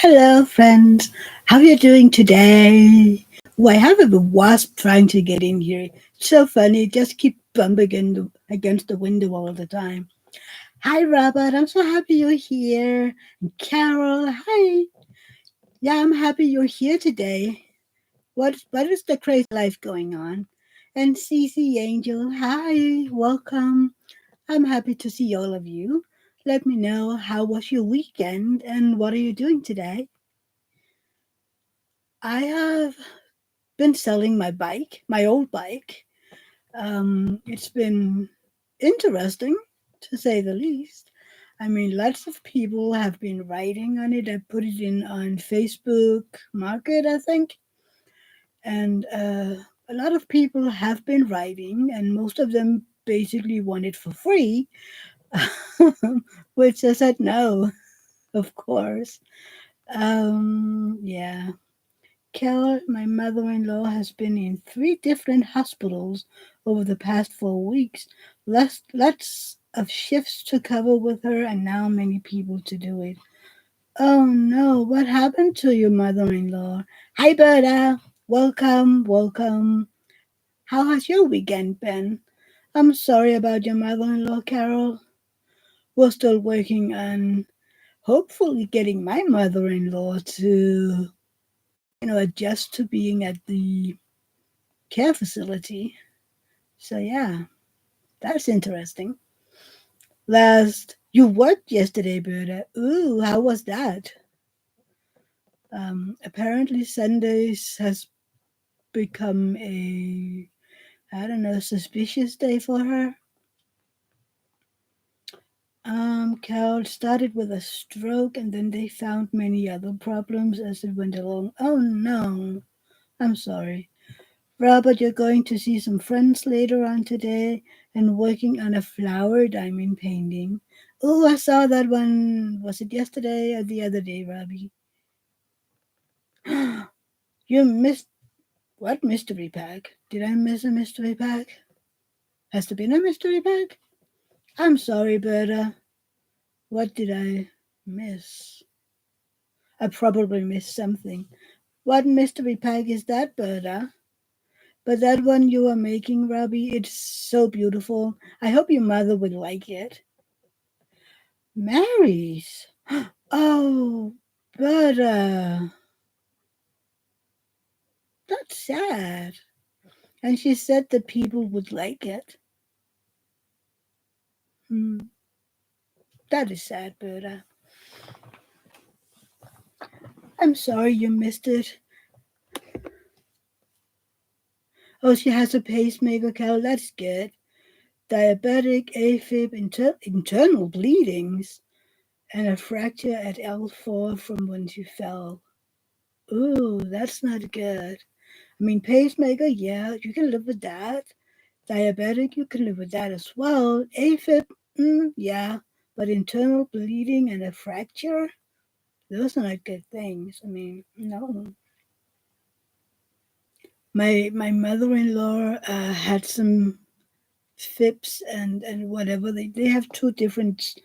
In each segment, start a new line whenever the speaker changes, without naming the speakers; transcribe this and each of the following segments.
Hello, friends. How are you doing today? I have a wasp trying to get in here. It's so funny. It just keep bumping against the window all the time. Hi, Robert. I'm so happy you're here. And Carol, hi. Yeah, I'm happy you're here today. What is the crazy life going on? And Cece Angel, hi. Welcome. I'm happy to see all of you. Let me know how was your weekend and what are you doing today? I have been selling my bike, my old bike. It's been interesting to say the least. I mean, lots of people have been writing on it. I put it in on Facebook Market, I think, and a lot of people have been writing, and most of them basically want it for free, which I said no, of course. Yeah. Kel, my mother in law, has been in three different hospitals over the past 4 weeks. Lots of shifts to cover with her, and now many people to do it. Oh no, what happened to your mother in law? Hi, Berta. Welcome, welcome. How has your weekend been? I'm sorry about your mother in law, Carol. We're still working on hopefully getting my mother in law to, adjust to being at the care facility. So yeah, that's interesting. You worked yesterday, Berta. Ooh, how was that? Apparently Sundays has become a, I don't know, suspicious day for her. Carol started with a stroke and then they found many other problems as it went along. Oh no, I'm sorry. Robert, you're going to see some friends later on today and working on a flower diamond painting. Oh, I saw that one. Was it yesterday or the other day, Robbie? You missed what mystery pack? Did I miss a mystery pack? Has there been a mystery pack? I'm sorry, Berta. What did I miss? I probably missed something. What mystery pack is that, Berta? But that one you are making, Robbie, it's so beautiful. I hope your mother would like it. Mary's. Oh, but that's sad. And she said that people would like it. Hmm, that is sad, Berta. I'm sorry you missed it. Oh, she has a pacemaker, Cal. That's good. Diabetic, AFib, internal bleedings, and a fracture at L4 from when she fell. Ooh, that's not good. I mean, pacemaker, yeah, you can live with that. Diabetic, you can live with that as well. AFib, yeah, but internal bleeding and a fracture, those are not good things. I mean, no. My mother-in-law had some FIPS and whatever. They have two different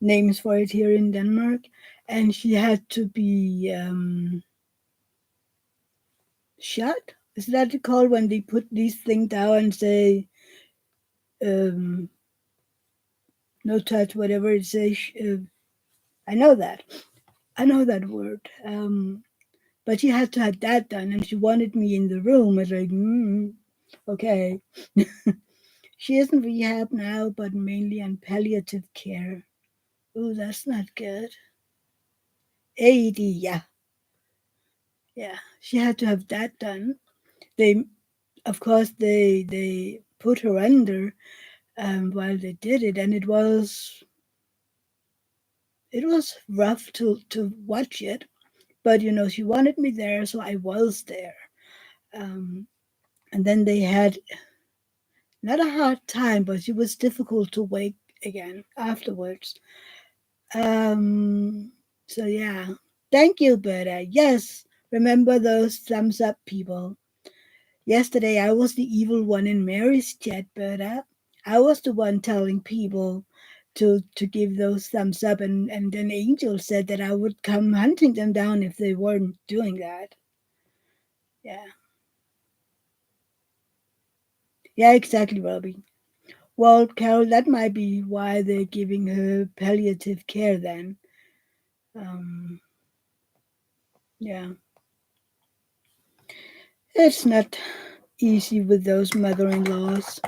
names for it here in Denmark, and she had to be shot. Is that called when they put these things down and say um, no touch, whatever it says? I know that. I know that word. But she had to have that done, and she wanted me in the room. I was like, okay. She is in rehab now, but mainly on palliative care. Oh, that's not good. AED, yeah, yeah. She had to have that done. They, of course, they put her under while they did it, and it was rough to watch it. But she wanted me there, so I was there. Um, and then they had not a hard time, but it was difficult to wake again afterwards. Um, so yeah, thank you, Berta. Yes, remember those thumbs up, people. Yesterday I was the evil one in Mary's chat, Berta. I was the one telling people to give those thumbs up, and then Angel said that I would come hunting them down if they weren't doing that. Yeah. Yeah, exactly, Robbie. Well, Carol, that might be why they're giving her palliative care then. Um, yeah, it's not easy with those mother-in-laws.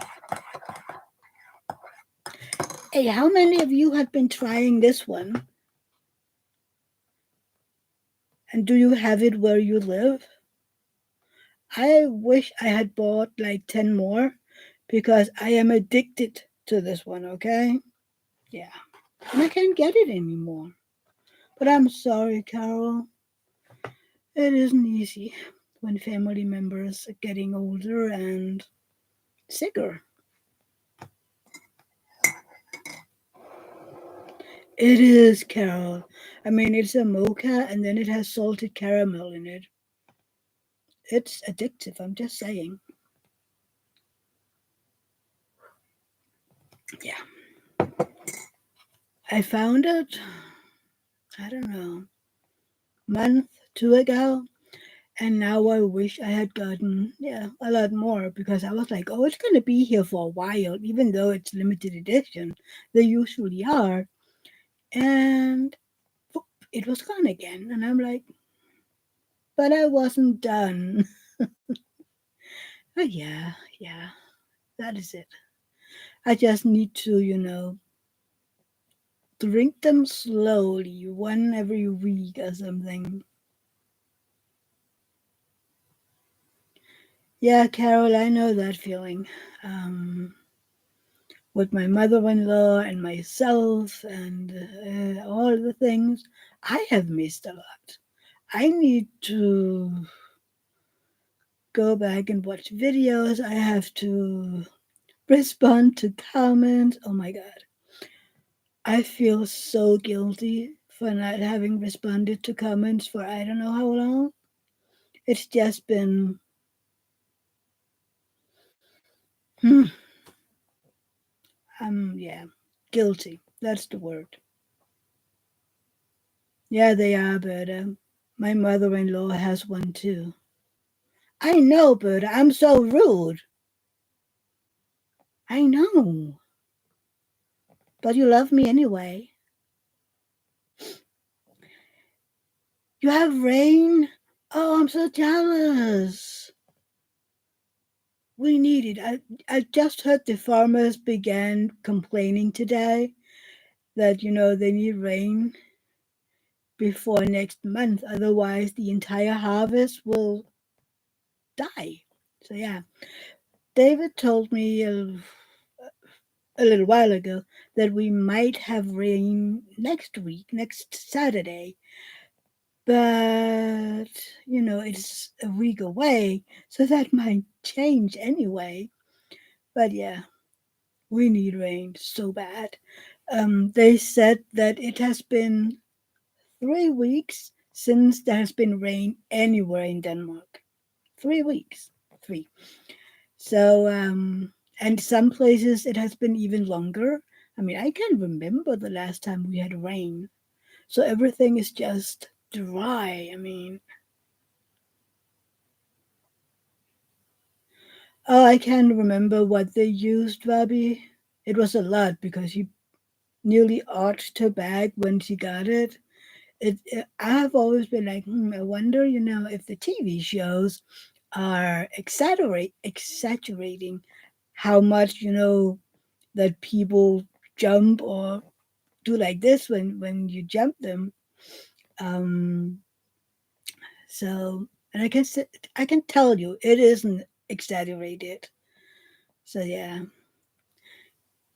Hey, how many of you have been trying this one? And do you have it where you live? I wish I had bought like 10 more because I am addicted to this one, okay? Yeah. And I can't get it anymore. But I'm sorry, Carol. It isn't easy when family members are getting older and sicker. It is, Carol. I mean, it's a mocha and then it has salted caramel in it. It's addictive, I'm just saying. Yeah. I found it, I don't know, month, two ago. And now I wish I had gotten, yeah, a lot more because I was like, oh, it's going to be here for a while, even though it's limited edition. They usually are. And boop, it was gone again. And I'm like, but I wasn't done. But yeah, yeah, that is it. I just need to, drink them slowly, one every week or something. Yeah, Carol, I know that feeling. Um, with my mother-in-law and myself and all the things, I have missed a lot. I need to go back and watch videos. I have to respond to comments. Oh my God. I feel so guilty for not having responded to comments for I don't know how long. It's just been, hmm, yeah, guilty. That's the word. Yeah, they are, but my mother in law has one too. I know, but I'm so rude. I know. But you love me anyway. You have rain? Oh, I'm so jealous. We need it. I just heard the farmers began complaining today that, they need rain before next month. Otherwise, the entire harvest will die. So, yeah. David told me a little while ago that we might have rain next week, next Saturday. But, it's a week away, so that might change anyway. But yeah, we need rain so bad. They said that it has been 3 weeks since there has been rain anywhere in Denmark. 3 weeks. Three. So, and some places it has been even longer. I mean, I can't remember the last time we had rain. So everything is just dry. I mean, oh, I can't remember what they used, Vabi. It was a lot because she nearly arched her back when she got it. I have always been like, I wonder, if the TV shows are exaggerating how much, that people jump or do like this when you jump them. Um, so, and I can tell you, it isn't exaggerated. So yeah.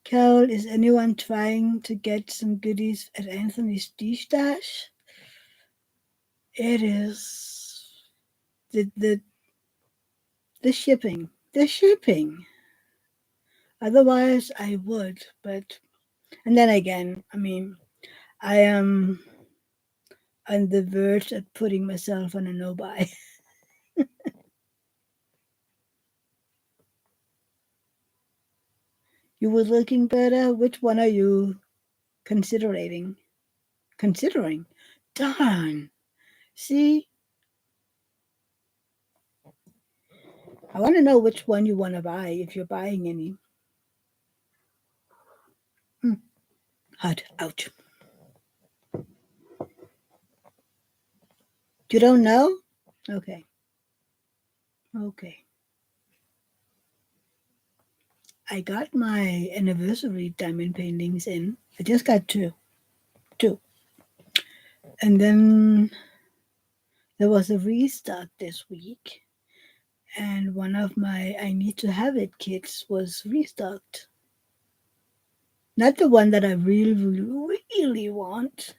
Carol, is anyone trying to get some goodies at Anthony's Dish Dash? It is the the shipping. The shipping. Otherwise, I would, but and then again, I mean, I am on the verge of putting myself on a no buy. You were looking better. Which one are you? considering. Considering. Darn. See, I want to know which one you want to buy if you're buying any. Hmm. Hot. Ouch. You don't know? Okay. Okay. I got my anniversary diamond paintings in. I just got two. Two. And then there was a restock this week. And one of my I Need to Have It kits was restocked. Not the one that I really, really, really want,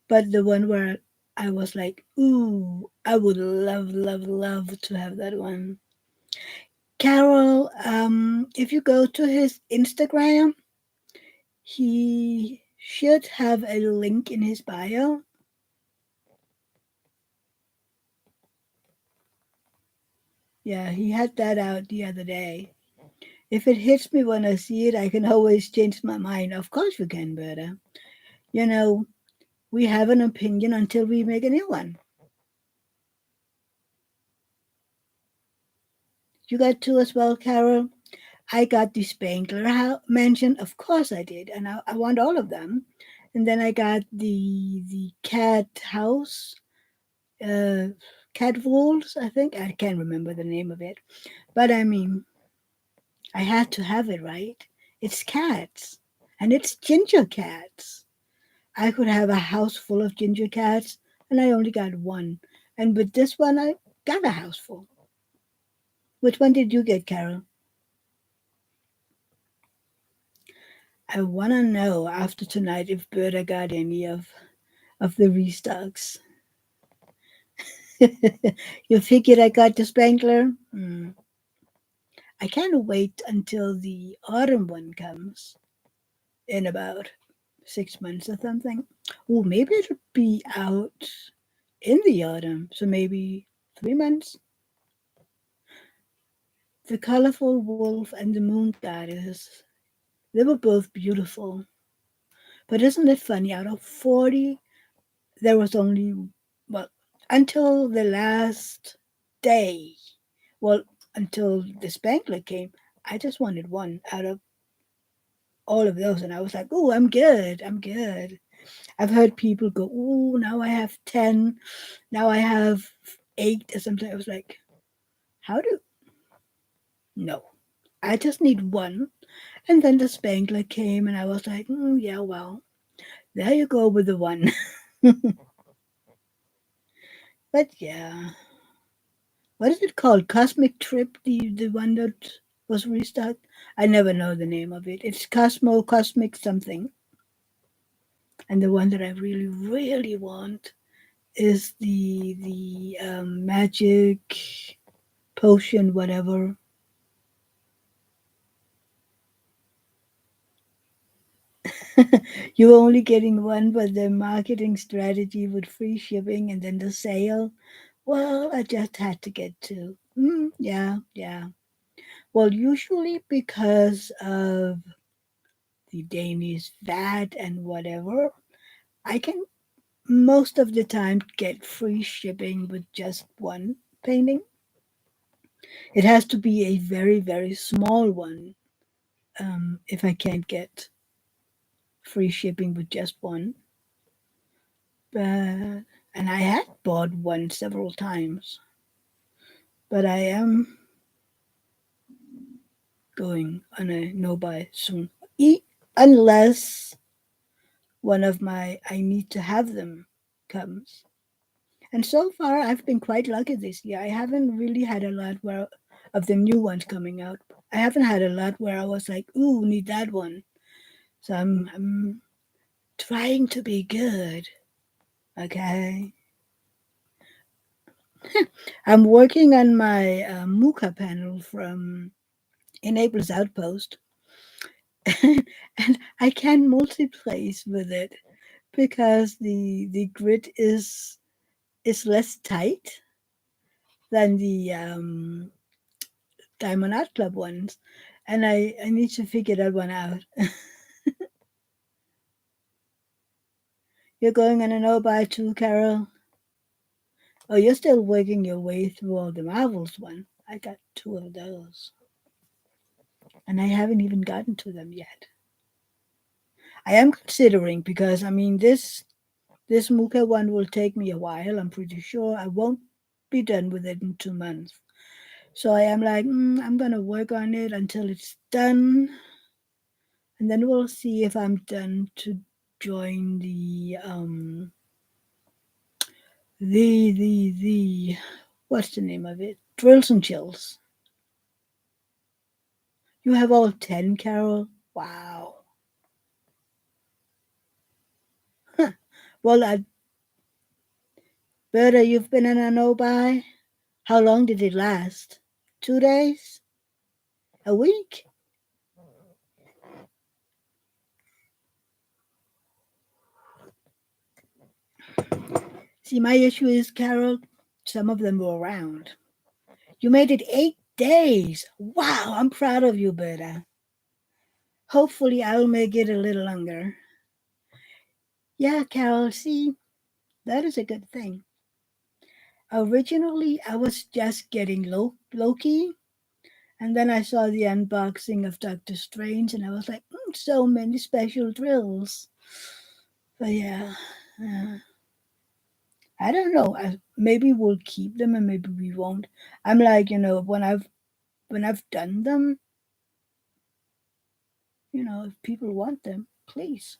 but the one where I was like, ooh, I would love, love, love to have that one. Carol, if you go to his Instagram, he should have a link in his bio. Yeah, he had that out the other day. If it hits me when I see it, I can always change my mind. Of course you can, Berta. You know, we have an opinion until we make a new one. You got two as well, Carol? I got the Spangler mansion. Of course I did. And I want all of them. And then I got the cat house, uh, cat walls, I think. I can't remember the name of it. But I mean, I had to have it, right? It's cats. And it's ginger cats. I could have a house full of ginger cats, and I only got one. And with this one, I got a house full. Which one did you get, Carol? I want to know after tonight if Berta got any of the restocks. You figured I got the Spangler? I can't wait until the autumn one comes in about 6 months or something. Oh, maybe it'll be out in the autumn, so maybe 3 months. The colorful wolf and the moon goddess, they were both beautiful. But isn't it funny? Out of 40, there was only, well, until the last day, well, until the Spangler came, I just wanted one out of all of those. And I was like, oh, I'm good. I'm good. I've heard people go, oh, now I have 10. Now I have 8 or something. I was like, how do, no, I just need one. And then the Spangler came, and I was like, yeah, well, there you go with the one. But yeah, what is it called? Cosmic Trip, the one that was restocked. I never know the name of it. It's Cosmic something. And the one that I really, really want is the magic potion, whatever. You're only getting one, but the marketing strategy with free shipping and then the sale. Well, I just had to get two. Yeah, yeah. Well, usually because of the Danish VAT and whatever, I can most of the time get free shipping with just one painting. It has to be a very, very small one if I can't get free shipping with just one. But and I had bought one several times, but I am going on a no buy soon. Unless one of my I need to have them comes. And so far, I've been quite lucky this year. I haven't really had a lot where of the new ones coming out. I haven't had a lot where I was like, "Ooh, need that one." So I'm trying to be good. Okay, I'm working on my Muka panel from Enabler's Outpost, and I can multi-place with it because the grid is less tight than the Diamond Art Club ones, and I need to figure that one out. You're going on a no buy too, Carol? Oh, you're still working your way through all the Marvels one. I got two of those, and I haven't even gotten to them yet. I am considering because I mean this Muka one will take me a while. I'm pretty sure I won't be done with it in 2 months. So I am like, I'm gonna work on it until it's done, and then we'll see if I'm done to join the what's the name of it? Drills and chills. You have all 10, Carol? Wow. Huh. Well, Berta, you've been in a no-buy? How long did it last? 2 days? A week? See, my issue is, Carol, some of them were around. You made it 8 days. Wow, I'm proud of you, Berta. Hopefully, I'll make it a little longer. Yeah, Carol, see, that is a good thing. Originally, I was just getting Loki, and then I saw the unboxing of Doctor Strange, and I was like, so many special drills. But yeah, uh, I don't know. Maybe we'll keep them, and maybe we won't. I'm like, when I've done them, if people want them, please.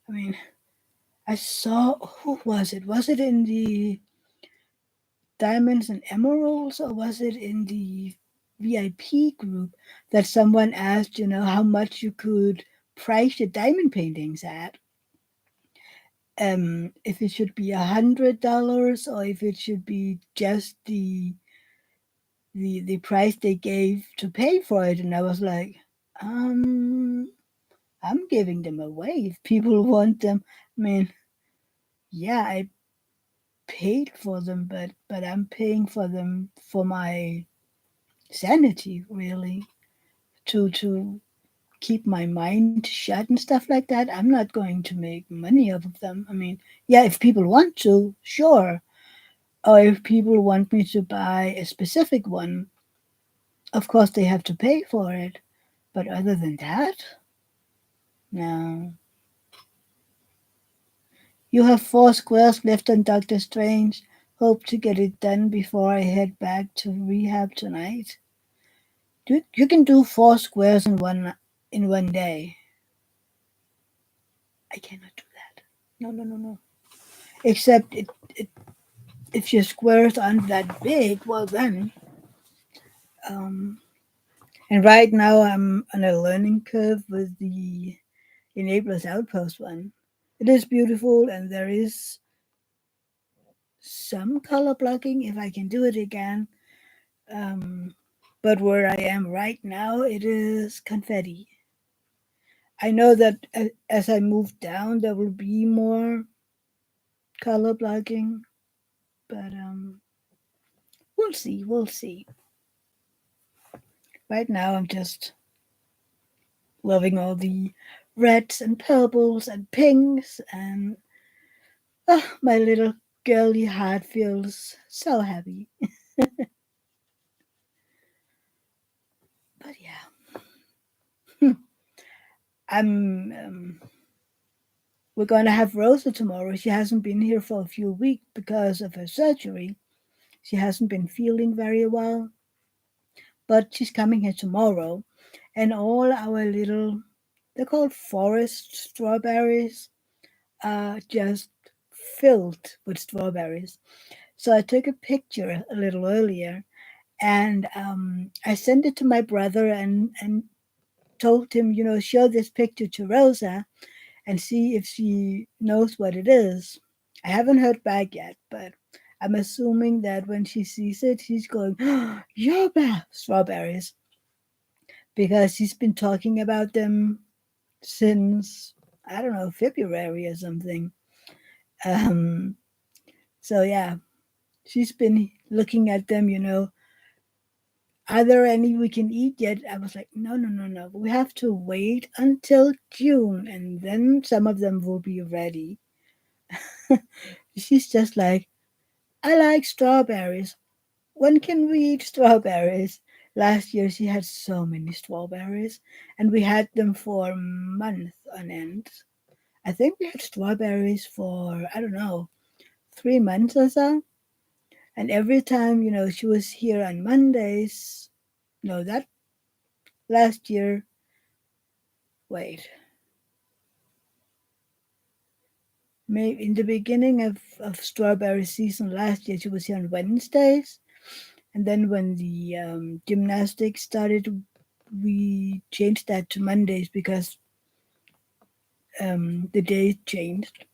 I mean, I saw who was it? Was it in the Diamonds and Emeralds, or was it in the VIP group that someone asked, how much you could price your diamond paintings at? If it should be $100 or if it should be just the price they gave to pay for it, and I was like, um, I'm giving them away if people want them. I mean, yeah, I paid for them, but I'm paying for them for my sanity, really, to keep my mind shut and stuff like that. I'm not going to make money off of them. I mean, yeah, if people want to, sure. Or if people want me to buy a specific one, of course they have to pay for it. But other than that, no. You have 4 squares left on Doctor Strange. Hope to get it done before I head back to rehab tonight. You can do 4 squares in one day. I cannot do that. No, no, no, no. Except if your squares aren't that big, well then. Um, and right now I'm on a learning curve with the Enablers Outpost one. It is beautiful and there is some color blocking if I can do it again. Um, but where I am right now, it is confetti. I know that as I move down, there will be more color blocking, but we'll see. We'll see. Right now, I'm just loving all the reds and purples and pinks, and my little girly heart feels so happy. But yeah, I'm. We're going to have Rosa tomorrow. She hasn't been here for a few weeks because of her surgery. She hasn't been feeling very well, but she's coming here tomorrow. And all our little, they're called forest strawberries, are just filled with strawberries. So I took a picture a little earlier and I sent it to my brother and told him, show this picture to Rosa and see if she knows what it is. I haven't heard back yet, but I'm assuming that when she sees it, she's going, oh, Yoba strawberries, because she's been talking about them since, I don't know, February or something. Um, so, yeah, she's been looking at them, are there any we can eat yet? I was like, no, no, no, no. We have to wait until June and then some of them will be ready. She's just like, I like strawberries. When can we eat strawberries? Last year she had so many strawberries, and we had them for months on end. I think we had strawberries for, I don't know, 3 months or so. And every time, she was here on Mondays, no, that last year, wait, maybe in the beginning of strawberry season last year, she was here on Wednesdays. And then when the gymnastics started, we changed that to Mondays because the day changed.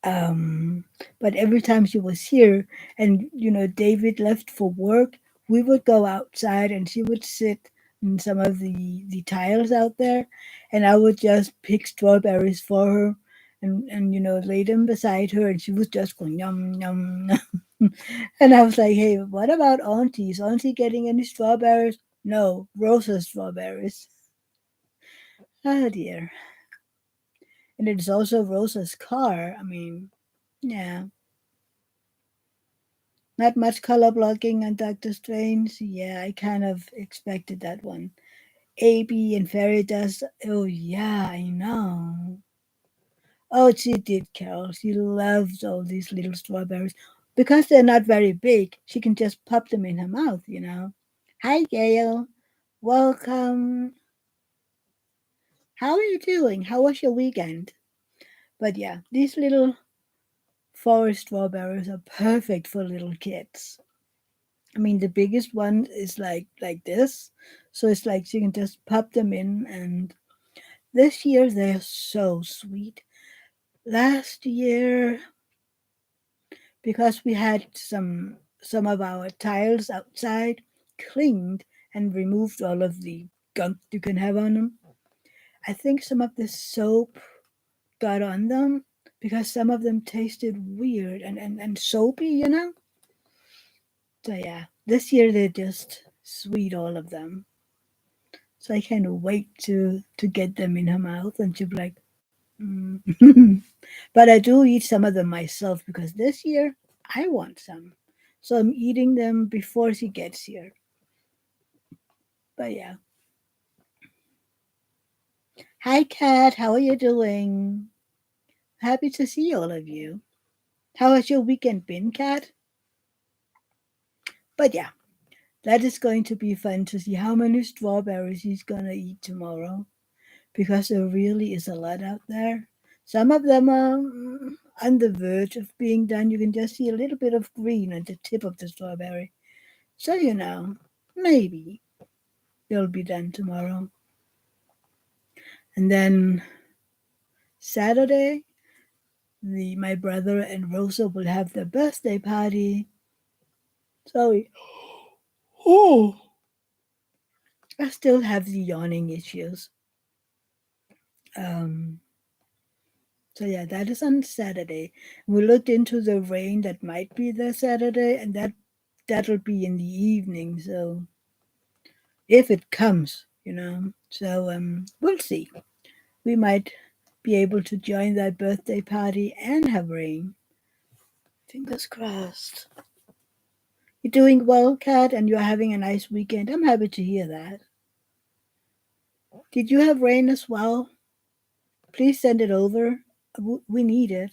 Um, but every time she was here, and David left for work, we would go outside, and she would sit in some of the tiles out there, and I would just pick strawberries for her, and lay them beside her, and she was just going yum yum. Yum. And I was like, hey, what about Auntie? Is Auntie getting any strawberries? No, Rosa strawberries. Oh dear. And it's also Rosa's car. I mean, yeah. Not much color blocking on Doctor Strange. Yeah, I kind of expected that one. AB and Fairy Dust. Oh, yeah, I know. Oh, she did, Carol. She loves all these little strawberries. Because they're not very big, she can just pop them in her mouth. Hi, Gail. Welcome. How are you doing? How was your weekend? But yeah, these little forest strawberries are perfect for little kids. I mean, the biggest one is like this, so it's like you can just pop them in. And this year they're so sweet. Last year, because we had some of our tiles outside cleaned and removed all of the gunk you can have on them, I think some of the soap got on them because some of them tasted weird and soapy. So yeah, this year they're just sweet, all of them. So I kind of wait to get them in her mouth, and she'll be like, mm. But I do eat some of them myself because this year I want some. So I'm eating them before she gets here. But yeah. Hi, Kat. How are you doing? Happy to see all of you. How has your weekend been, Kat? But yeah, that is going to be fun to see how many strawberries he's gonna eat tomorrow, because there really is a lot out there. Some of them are on the verge of being done. You can just see a little bit of green at the tip of the strawberry. So, maybe they'll be done tomorrow. And then Saturday, my brother and Rosa will have their birthday party. So, oh, I still have the yawning issues. Um, So yeah, that is on Saturday. We looked into the rain that might be there Saturday, and that'll be in the evening. So if it comes. So we'll see. We might be able to join that birthday party and have rain. Fingers crossed. You're doing well, Kat, and you're having a nice weekend. I'm happy to hear that. Did you have rain as well? Please send it over. We need it.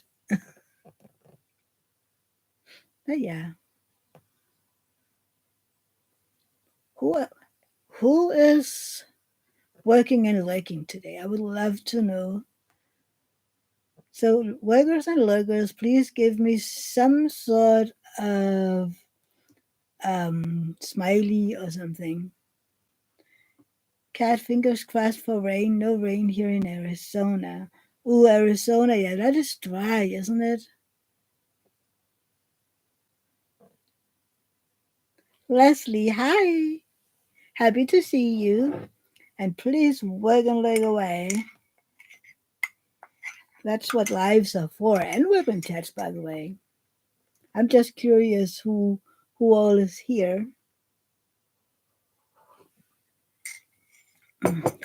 But yeah, who who is working and lurking today? I would love to know. So, workers and lurkers, please give me some sort of smiley or something. Cat fingers crossed for rain. No rain here in Arizona. Ooh, Arizona, yeah, that is dry, isn't it? Leslie, hi. Happy to see you. And please work and leg away. That's what lives are for. And weapon chats, by the way. I'm just curious who all is here.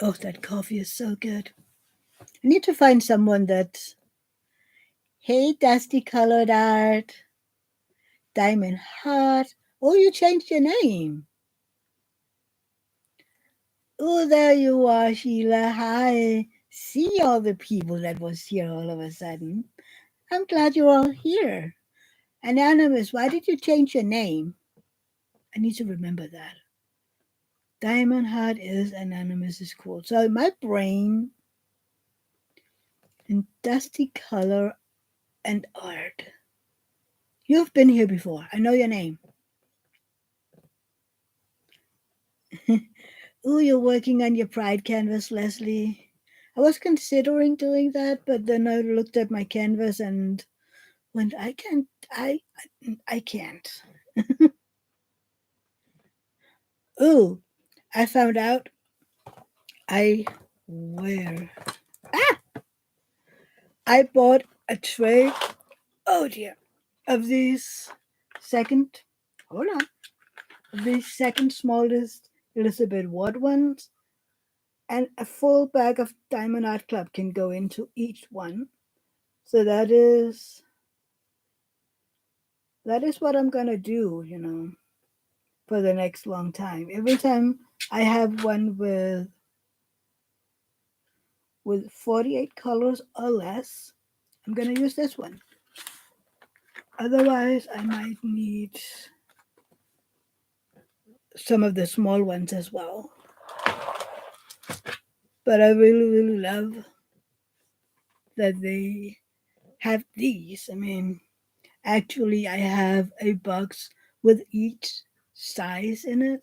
Oh, that coffee is so good. I need to find someone that Hey, dusty colored art, diamond heart. Oh, you changed your name. Oh, there you are, Sheila. Hi. See all the people that was here all of a sudden. I'm glad you're all here. Anonymous, why did you change your name? I need to remember that. Diamond Heart is Anonymous is cool. So my brain in dusty color and art. You've been here before. I know your name. Ooh, you're working on your pride canvas, Leslie. I was considering doing that, but then I looked at my canvas and went, I can't. I can't. Ooh, I found out. I where I bought a tray. Oh dear, of these second. Hold on. Of these second smallest Elizabeth Ward ones, and a full bag of Diamond Art Club can go into each one. So that is what I'm gonna do, for the next long time. Every time I have one with 48 colors or less, I'm gonna use this one. Otherwise, I might need some of the small ones as well. But I really, really love that they have these. I mean, actually, I have a box with each size in it.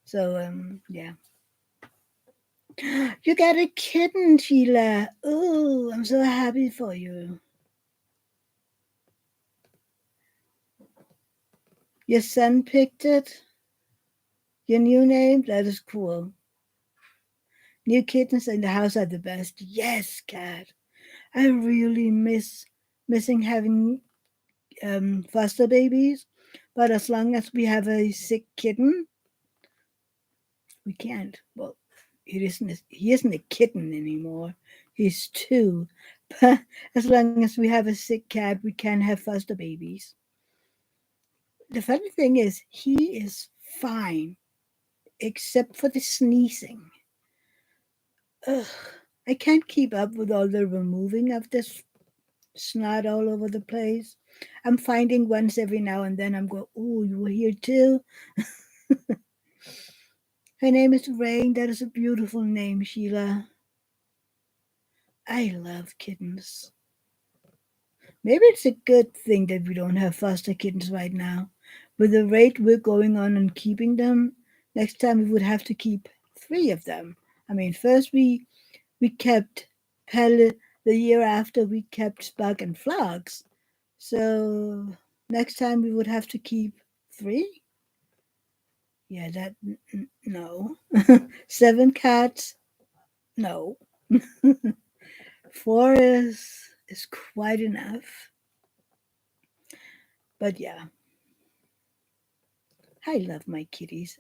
So, yeah. You got a kitten, Sheila. Oh, I'm so happy for you. Your son picked it? Your new name? That is cool. New kittens in the house are the best. Yes, cat. I really missing having foster babies. But as long as we have a sick kitten, we can't. Well, he isn't a kitten anymore. He's two. But as long as we have a sick cat, we can have foster babies. The funny thing is, he is fine except for the sneezing. Ugh, I can't keep up with all the removing of this snot all over the place. I'm finding ones every now and then. I'm going, oh, you were here too. Her name is Rain. That is a beautiful name, Sheila. I love kittens. Maybe it's a good thing that we don't have foster kittens right now. With the rate we're going on and keeping them, next time we would have to keep three of them. I mean, first we kept Pelle. The year after we kept Spug and Flags. So next time we would have to keep three. Yeah, no. Seven cats, no. Four is quite enough. But yeah, I love my kitties.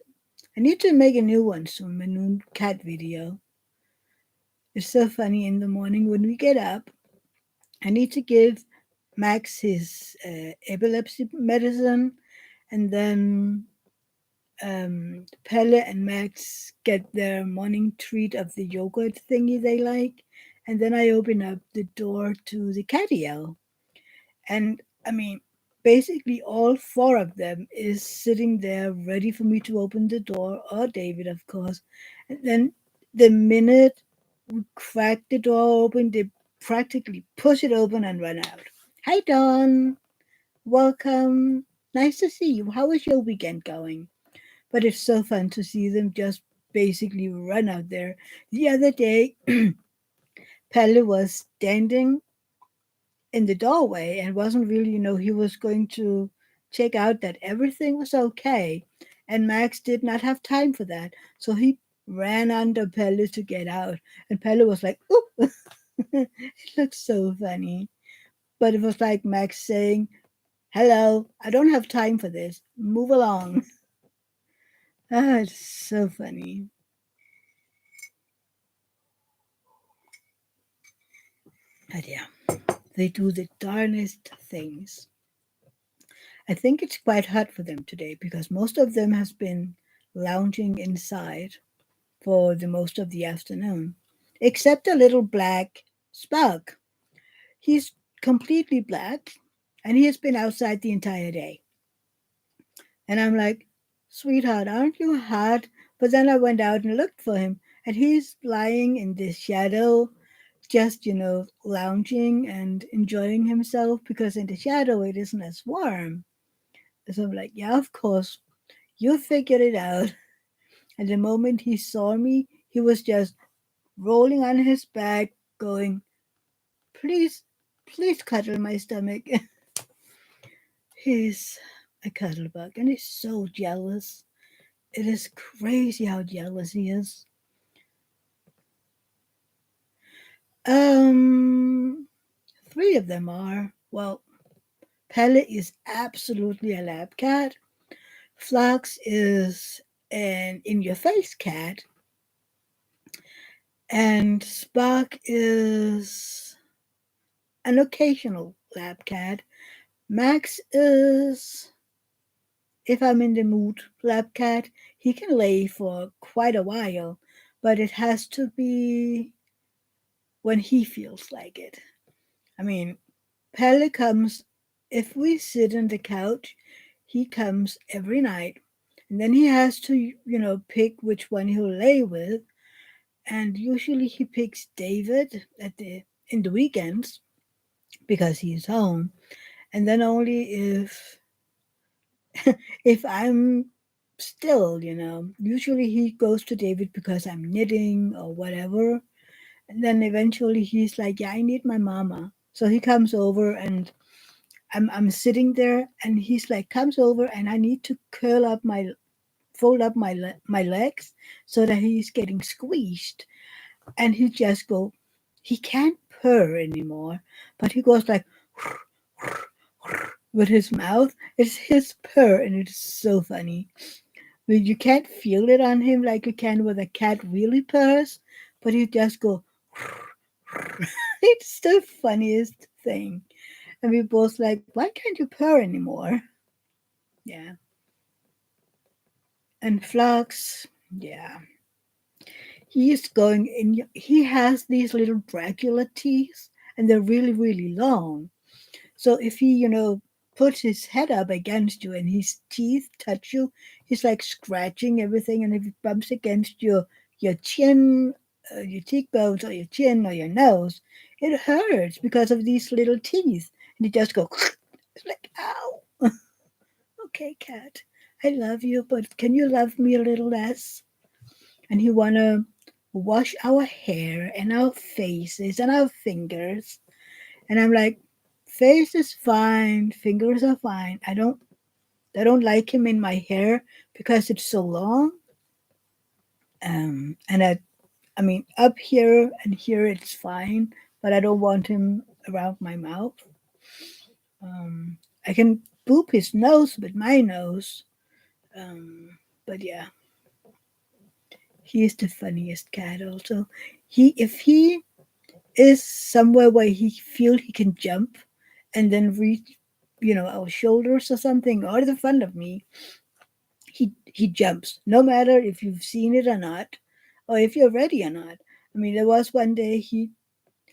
I need to make a new one soon, a new cat video. It's so funny in the morning when we get up. I need to give Max his epilepsy medicine, and then Pelle and Max get their morning treat of the yogurt thingy they like, and then I open up the door to the catio, and I mean, basically all four of them is sitting there ready for me to open the door, or David, of course, and then the minute we crack the door open, they practically push it open and run out. Hi, Dawn. Welcome. Nice to see you. How is your weekend going? But it's so fun to see them just basically run out there. The other day, Pelle was standing in the doorway and wasn't really, he was going to check out that everything was okay. And Max did not have time for that. So he ran under Pelle to get out. And Pelle was like, oop. It looked so funny. But it was like Max saying, hello, I don't have time for this. Move along. Ah, it's so funny. But yeah. They do the darnest things. I think it's quite hot for them today because most of them has been lounging inside for the most of the afternoon, except a little black Spug. He's completely black, and he has been outside the entire day. And I'm like, sweetheart, aren't you hot? But then I went out and looked for him, and he's lying in the shadow, just, lounging and enjoying himself because in the shadow it isn't as warm. So I'm like, yeah, of course, you figured it out. And the moment he saw me, he was just rolling on his back, going, please, please cuddle my stomach. He's a cuddle bug, and he's so jealous. It is crazy how jealous he is. Um, Three of them are. Well, Pelle is absolutely a lab cat. Flax is an in your face cat. And Spark is an occasional lab cat. Max is, if I'm in the mood, lab cat. He can lay for quite a while, but it has to be when he feels like it. I mean, Pelle comes, if we sit on the couch, he comes every night. And then he has to, pick which one he'll lay with. And usually he picks David in the weekends because he's home. And then only if I'm still, usually he goes to David because I'm knitting or whatever. And then eventually he's like, yeah, I need my mama. So he comes over and I'm sitting there and he's like comes over and I need to fold up my legs so that he's getting squeezed and he can't purr anymore, but he goes like with his mouth. It's his purr and it's so funny. But you can't feel it on him like you can with a cat really purrs, but he just go it's the funniest thing. And we both like, why can't you purr anymore? Yeah. And Flux, yeah, he's going in. He has these little Dracula teeth, and they're really, really long. So if he, puts his head up against you and his teeth touch you, he's like scratching everything. And if he bumps against your chin, your cheekbones, or your chin, or your nose, it hurts because of these little teeth. And he just go, it's like, ow. Okay, cat, I love you, but can you love me a little less? And he wanna wash our hair and our faces and our fingers. And I'm like, face is fine, fingers are fine. I don't like him in my hair because it's so long. And I mean up here and here it's fine, but I don't want him around my mouth. Um, I can boop his nose with my nose. But yeah, he is the funniest cat also. If he is somewhere where he feel he can jump and then reach, our shoulders or something or the front of me, he jumps, no matter if you've seen it or not, or if you're ready or not. I mean, there was one day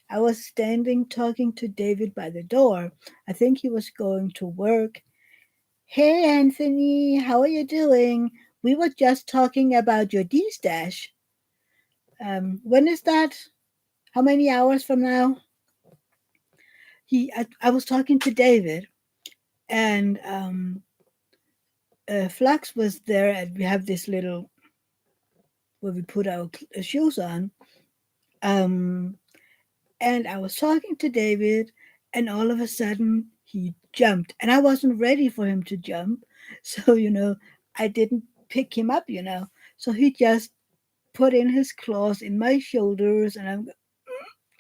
I was standing talking to David by the door. I think he was going to work. Hey, Anthony, how are you doing? We were just talking about your D stash. When is that? How many hours from now? I was talking to David, and Flux was there, and we have this little where we put our shoes on. Um, and I was talking to David, and all of a sudden he jumped, and I wasn't ready for him to jump, so I didn't pick him up, so he just put in his claws in my shoulders, and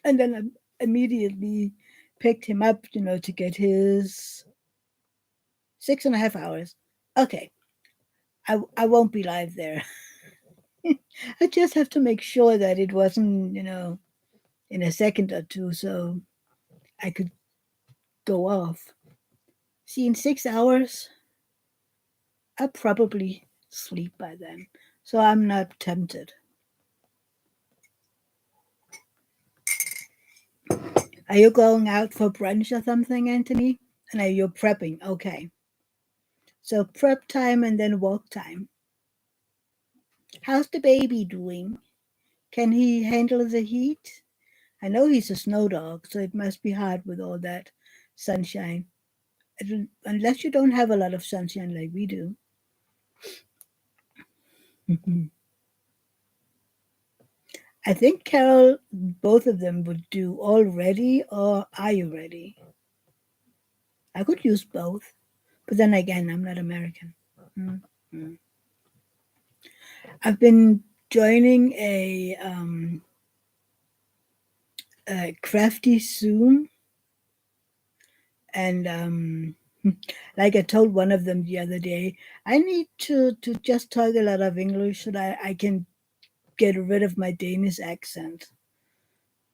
then I immediately picked him up, to get his 6.5 hours. Okay, I won't be live there. I just have to make sure that it wasn't, in a second or two, so I could go off. See, in 6 hours, I'll probably sleep by then. So I'm not tempted. Are you going out for brunch or something, Anthony? And are you prepping? Okay. So prep time and then walk time. How's the baby doing? Can he handle the heat? I know he's a snow dog, so it must be hard with all that sunshine. Unless you don't have a lot of sunshine like we do. I think Carol, both of them would do already or are you ready? I could use both, but then again, I'm not American. Mm-hmm. I've been joining a crafty Zoom, and like I told one of them the other day, I need to just talk a lot of English so that I can get rid of my Danish accent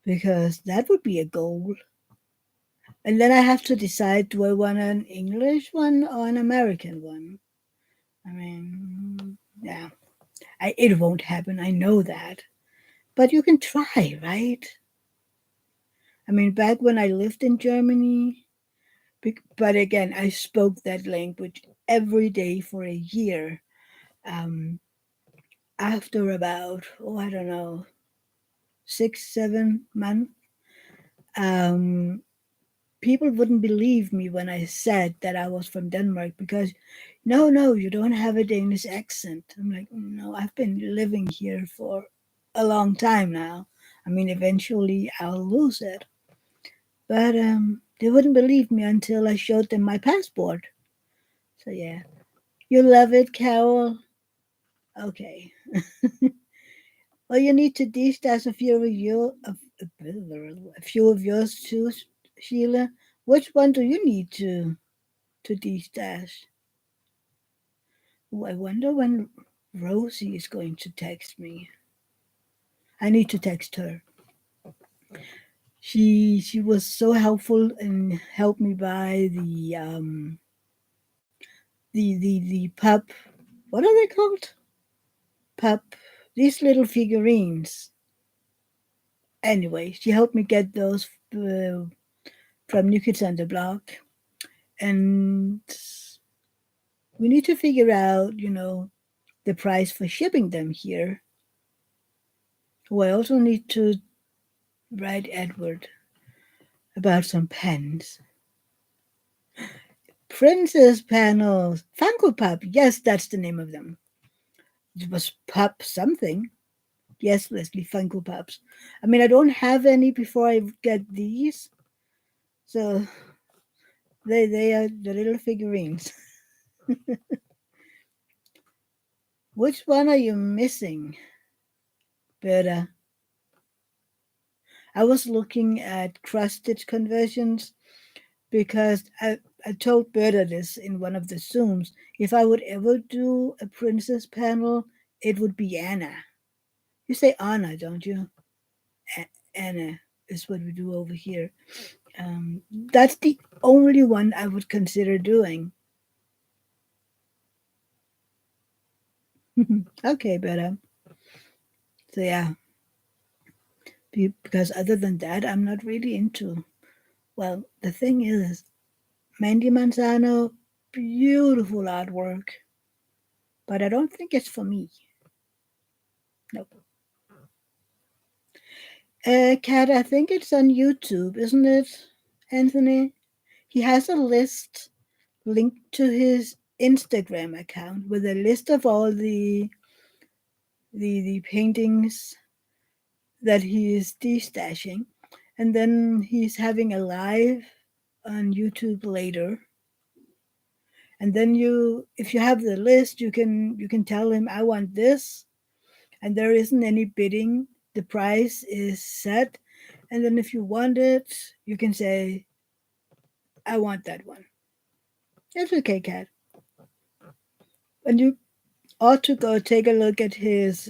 because that would be a goal. And then I have to decide, do I want an English one or an American one? I mean, yeah, it won't happen. I know that. But you can try, right? I mean, back when I lived in Germany, but again, I spoke that language every day for a year. Um, After about, oh, I don't know, 6, 7 months, um, people wouldn't believe me when I said that I was from Denmark because, no, you don't have a Danish accent. I'm like, no, I've been living here for a long time now. I mean, eventually I'll lose it. But they wouldn't believe me until I showed them my passport. So yeah, you love it, Carol. Okay. Well, you need to de-stash a few of yours too, Sheila. Which one do you need to de-stash? Oh, I wonder when Rosie is going to text me. I need to text her. She was so helpful and helped me buy the pup. What are they called? Pup. These little figurines. Anyway, she helped me get those from New Kids on the Block, and we need to figure out, the price for shipping them here. Oh, I also need to write Edward about some pens. Princess panels. Funko Pop. Yes, that's the name of them. It was Pop something. Yes, Leslie, Funko Pops. I mean, I don't have any before I get these. So they are the little figurines. Which one are you missing, Berta? I was looking at cross stitch conversions because I told Berta this in one of the Zooms. If I would ever do a princess panel, it would be Anna. You say Anna, don't you? Anna is what we do over here. That's the only one I would consider doing. Okay, Berta. So yeah, because other than that, I'm not really into. Well, the thing is, Mandy Manzano, beautiful artwork, but I don't think it's for me. Nope. Kat, I think it's on YouTube, isn't it, Anthony? He has a list linked to his Instagram account with a list of all the paintings that he is destashing, and then he's having a live on YouTube later. And then if you have the list, you can tell him I want this, and there isn't any bidding. The price is set, and then if you want it, you can say I want that one. It's okay, Kat. And you ought to go take a look at his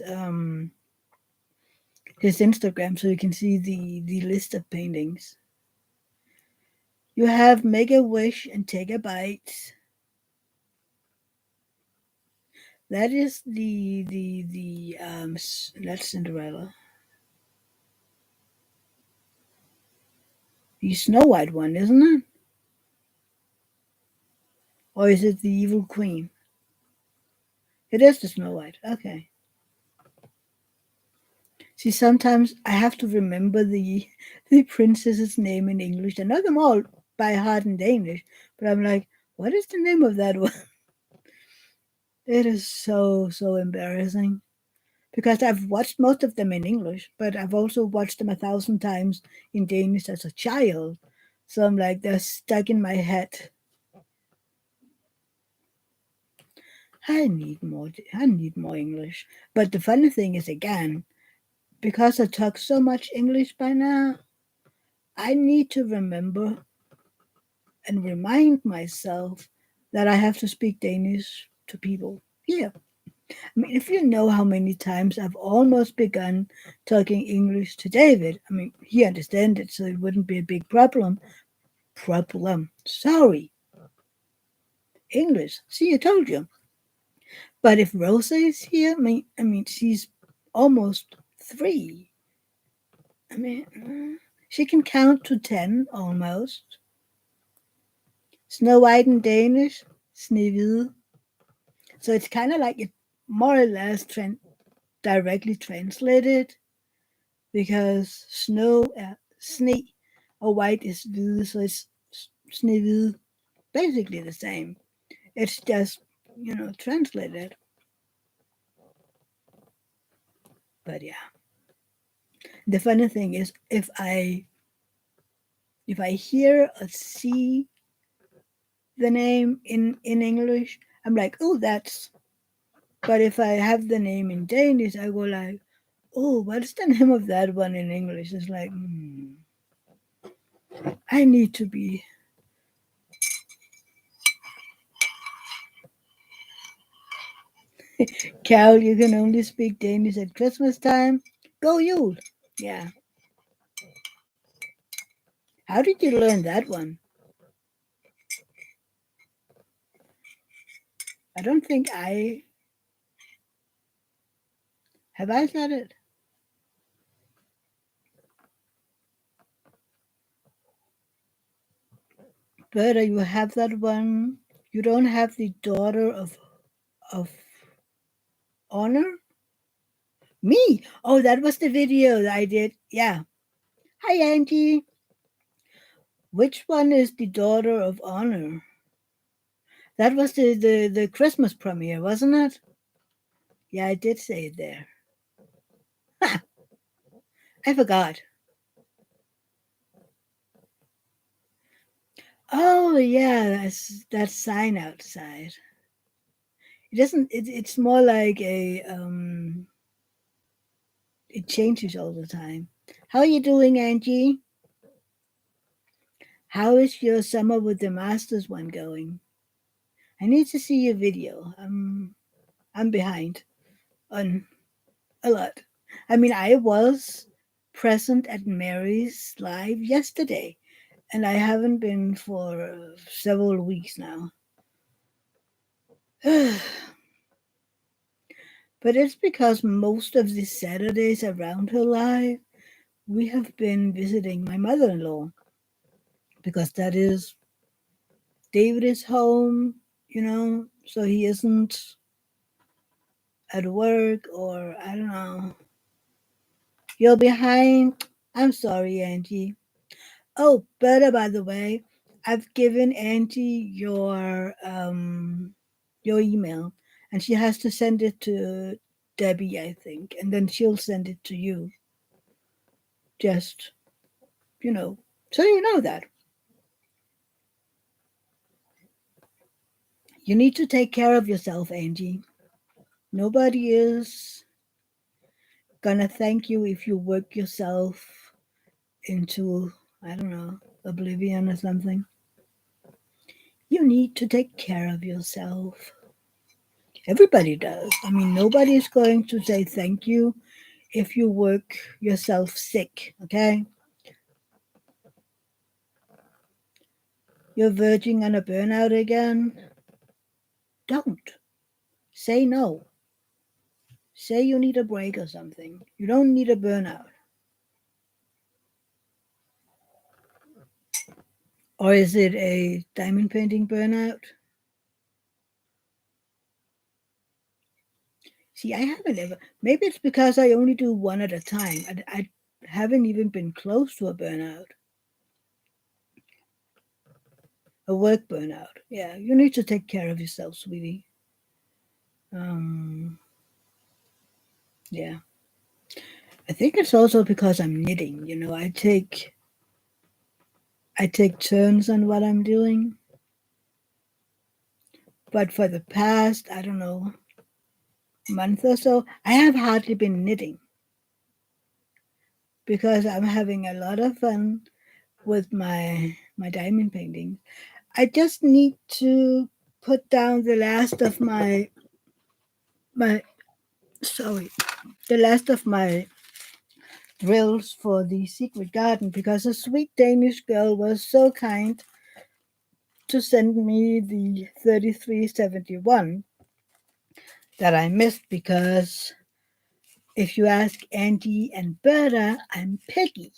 Instagram so you can see the list of paintings. You have make a wish and take a bite. That is that's Cinderella. The Snow White one, isn't it? Or is it the Evil Queen? It is the Snow White. Okay. See, sometimes I have to remember the princess's name in English. I know them all by heart in Danish, but I'm like, what is the name of that one? It is so embarrassing because I've watched most of them in English, but I've also watched them 1,000 times in Danish as a child. So I'm like, they're stuck in my head. I need more. I need more English. But the funny thing is, again, because I talk so much English by now, I need to remember and remind myself that I have to speak Danish to people here. I mean, if you know how many times I've almost begun talking English to David, I mean, he understands it, so it wouldn't be a big problem. Sorry. English. See, I told you. But if Rosa is here, I mean, she's almost 3. I mean, she can count to 10 almost. Snow White in Danish, Snehvide. So it's kind of like it more or less directly translated because snow, sne, or white is hvide, so it's Snehvide. Basically the same. It's just, translated. But yeah, the funny thing is if I hear or see the name in English, I'm like, oh, that's. But if I have the name in Danish, I go like, oh, what's the name of that one in English? It's like, I need to be. Cal, you can only speak Danish at Christmas time. Go Yule. Yeah. How did you learn that one? I don't think I have I said it. But you have that one. You don't have the daughter of honor. Me? Oh, that was the video that I did. Yeah. Hi, Angie. Which one is the daughter of honor? That was the Christmas premiere, wasn't it? Yeah, I did say it there. Ha, I forgot. Oh yeah, that's that sign outside. It doesn't. It's more like a. It changes all the time. How are you doing, Angie? How is your summer with the Masters one going? I need to see your video. I'm behind on a lot. I mean, I was present at Mary's live yesterday, and I haven't been for several weeks now. But it's because most of the Saturdays around her live, we have been visiting my mother in law because that is David is home, so he isn't at work or I don't know. You're behind. I'm sorry, Angie. Oh, but by the way, I've given Angie your email, and she has to send it to Debbie, I think, and then she'll send it to you. Just so you know that you need to take care of yourself, Angie. Nobody is gonna thank you if you work yourself into I don't know oblivion or something. You need to take care of yourself. Everybody does. I mean, nobody is going to say thank you if you work yourself sick, okay? you're verging on a burnout again, don't. Say no. Say you need a break or something. You don't need a burnout. Or is it a diamond painting burnout? See, I haven't ever. Maybe it's because I only do one at a time. I haven't even been close to a burnout, a work burnout. Yeah, you need to take care of yourself, sweetie. Um, yeah. I think it's also because I'm knitting. I take turns on what I'm doing. But for the past, I don't know, month or so, I have hardly been knitting because I'm having a lot of fun with my diamond painting. I just need to put down the last of my sorry, the last of my drills for the secret garden because a sweet Danish girl was so kind to send me the 3371 that I missed because if you ask Andy and Berta, I'm picky.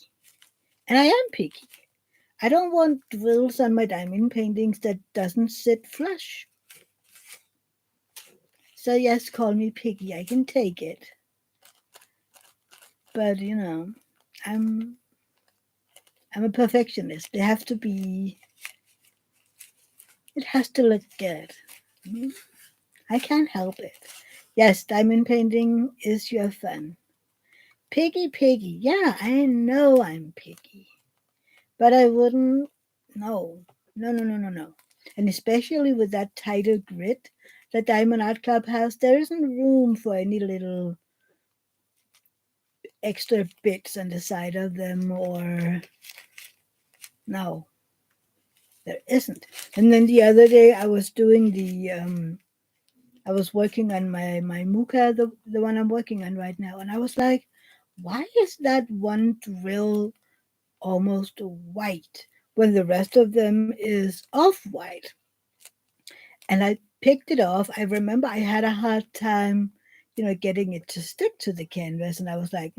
And I am picky. I don't want drills on my diamond paintings that doesn't sit flush. So yes, call me picky. I can take it. But I'm I'm a perfectionist. They have to be. It has to look good. Mhm. I can't help it. Yes, diamond painting is your fun. Picky, picky. Yeah, I know I'm picky. But I wouldn't. No, no, no, no, no, no. And especially with that tighter grit that Diamond Art Club has, there isn't room for any little extra bits on the side of them, or no, there isn't. And then the other day, I was doing I was working on my muka, the one I'm working on right now, and I was like, why is that one drill almost white when the rest of them is off white? And I picked it off. I remember I had a hard time, getting it to stick to the canvas, and I was like,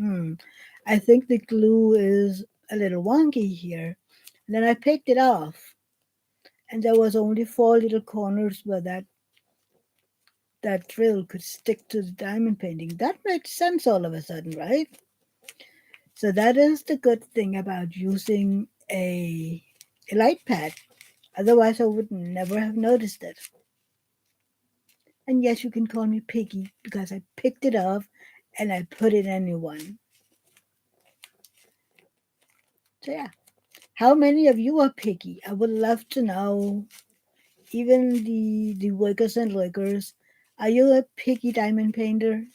I think the glue is a little wonky here. And then I picked it off, and there was only four little corners where that drill could stick to the diamond painting. That made sense all of a sudden, right? So that is the good thing about using a light pad. Otherwise, I would never have noticed it. And yes, you can call me picky because I picked it up and I put it in a new one. So yeah. How many of you are picky? I would love to know. Even the workers and lurkers. Are you a picky diamond painter?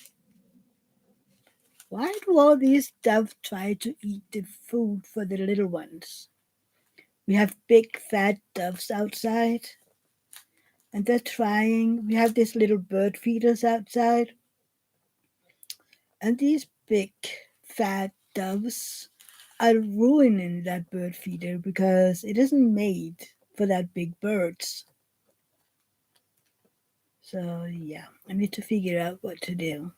Why do all these doves try to eat the food for the little ones? We have big fat doves outside and they're trying. We have these little bird feeders outside, and these big fat doves are ruining that bird feeder because it isn't made for that big birds. So yeah, I need to figure out what to do.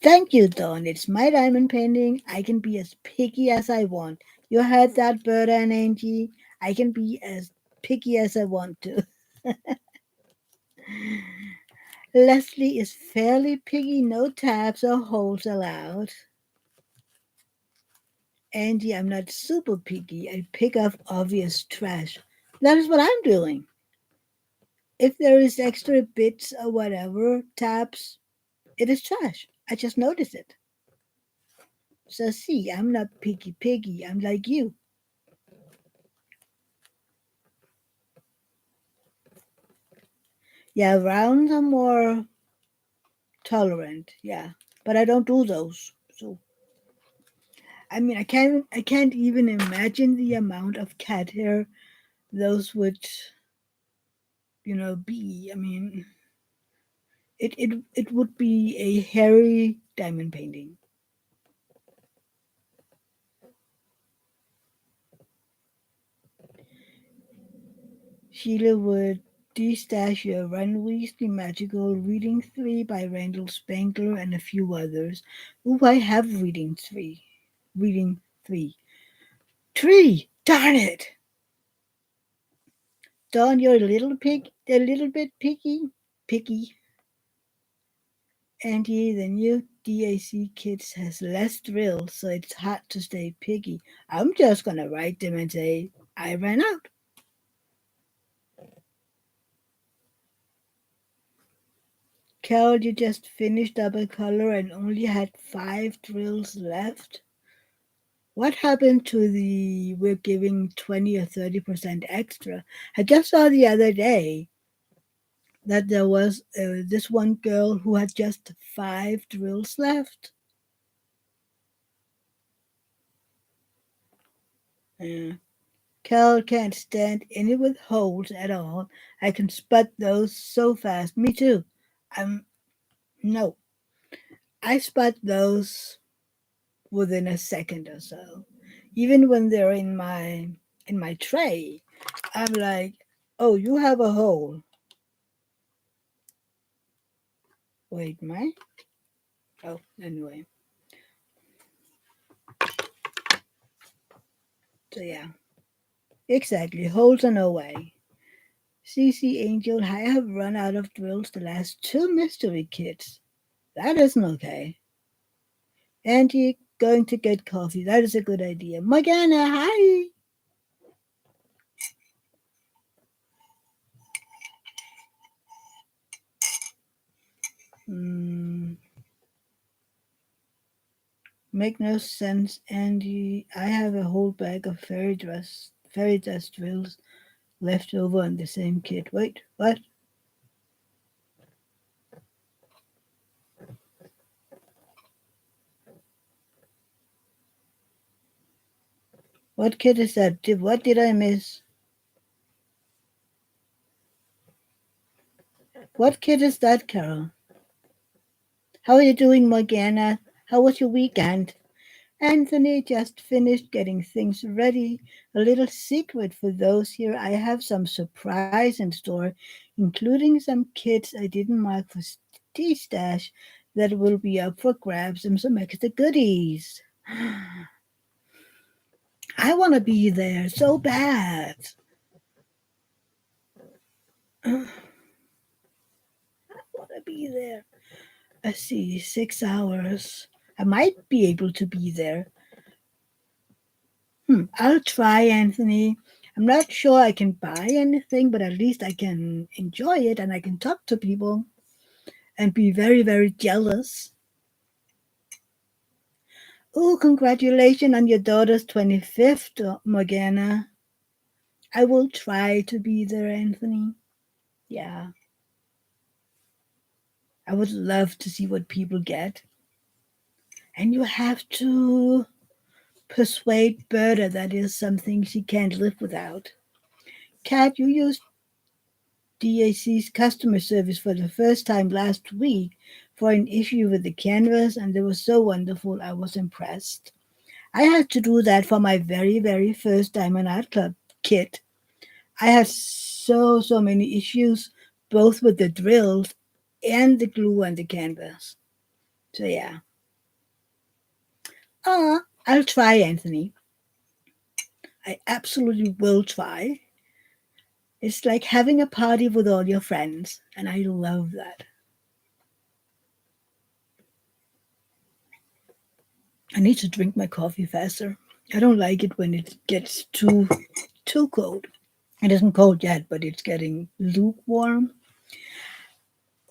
Thank you, Dawn. It's my diamond painting. I can be as picky as I want. You heard that, Berta and Angie? I can be as picky as I want to. Leslie is fairly picky, no tabs or holes allowed. Angie, I'm not super picky. I pick up obvious trash. That is what I'm doing. If there is extra bits or whatever, tabs, it is trash. I just notice it. So see, I'm not picky piggy. I'm like you. Yeah, rounds are more tolerant. Yeah, but I don't do those. So I mean, I can't even imagine the amount of cat hair those would be. I mean, it would be a hairy diamond painting. Sheila would destash your Run Weasley Magical Reading 3 by Randall Spangler and a few others. Ooh, I have Reading 3. Reading 3. 3! Darn it! Dawn, you're a little bit picky. Andy, the new DAC Kids has less drills, so it's hard to stay picky. I'm just gonna write them and say, I ran out. Carol, you just finished up a color and only had 5 drills left. What happened to the we're giving 20 or 30% extra? I just saw the other day that there was this one girl who had just 5 drills left. Yeah. Cal can't stand any with holes at all. I can spot those so fast. Me too. I'm no. I spot those within a second or so. Even when they're in my tray, I'm like, oh, you have a hole. Wait, my oh, anyway. So yeah, exactly. Holes are no way. CC Angel, I have run out of drills the last 2 mystery kits. That isn't okay. Angie, going to get coffee. That is a good idea. Morgana, hi. Mm, make no sense, Angie. I have a whole bag of fairy dust drills left over on the same kit. Wait, what? What kit is that? What did I miss? What kit is that, Carol? How are you doing, Morgana? How was your weekend? Anthony just finished getting things ready. A little secret for those here, I have some surprise in store, including some kits I didn't mark for tea stash that will be up for grabs and some extra goodies. I want to be there so bad. I want to be there. Let's see, 6 hours. I might be able to be there. I'll try, Anthony. I'm not sure I can buy anything, but at least I can enjoy it and I can talk to people and be very, very jealous. Oh, congratulations on your daughter's 25th, Morgana. I will try to be there, Anthony. Yeah, I would love to see what people get. And you have to persuade Berta that is something she can't live without. Kat, you used DAC's customer service for the first time last week for an issue with the canvas, and they were so wonderful. I was impressed. I had to do that for my very, very first Diamond Art Club kit. I had so many issues, both with the drills and the glue on the canvas. So, yeah. I'll try, Anthony. I absolutely will try. It's like having a party with all your friends, and I love that. I need to drink my coffee faster. I don't like it when it gets too cold. It isn't cold yet, but it's getting lukewarm.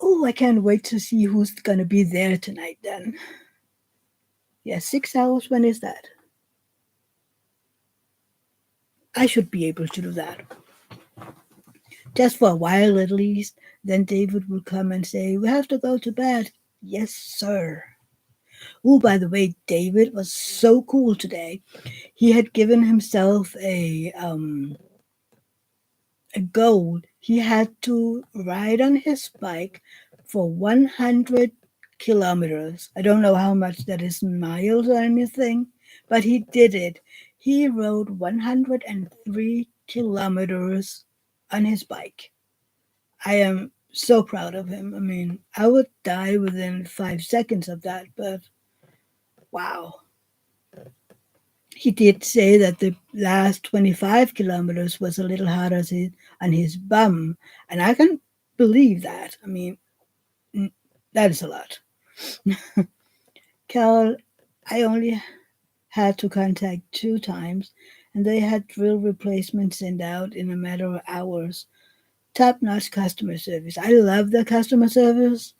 Oh, I can't wait to see who's gonna be there tonight then. Yeah, 6 hours, when is that? I should be able to do that. Just for a while at least. Then David will come and say, we have to go to bed. Yes, sir. Oh, by the way, David was so cool today. He had given himself a goal. He had to ride on his bike for 100 kilometers. I don't know how much that is in miles or anything, but he did it. He rode 103 kilometers on his bike. I am so proud of him. I mean, I would die within 5 seconds of that, but wow. He did say that the last 25 kilometers was a little hard on his bum, and I can believe that. I mean, that is a lot. Cal, I only had to contact 2 times, and they had drill replacements sent out in a matter of hours. Top notch customer service. I love their customer service.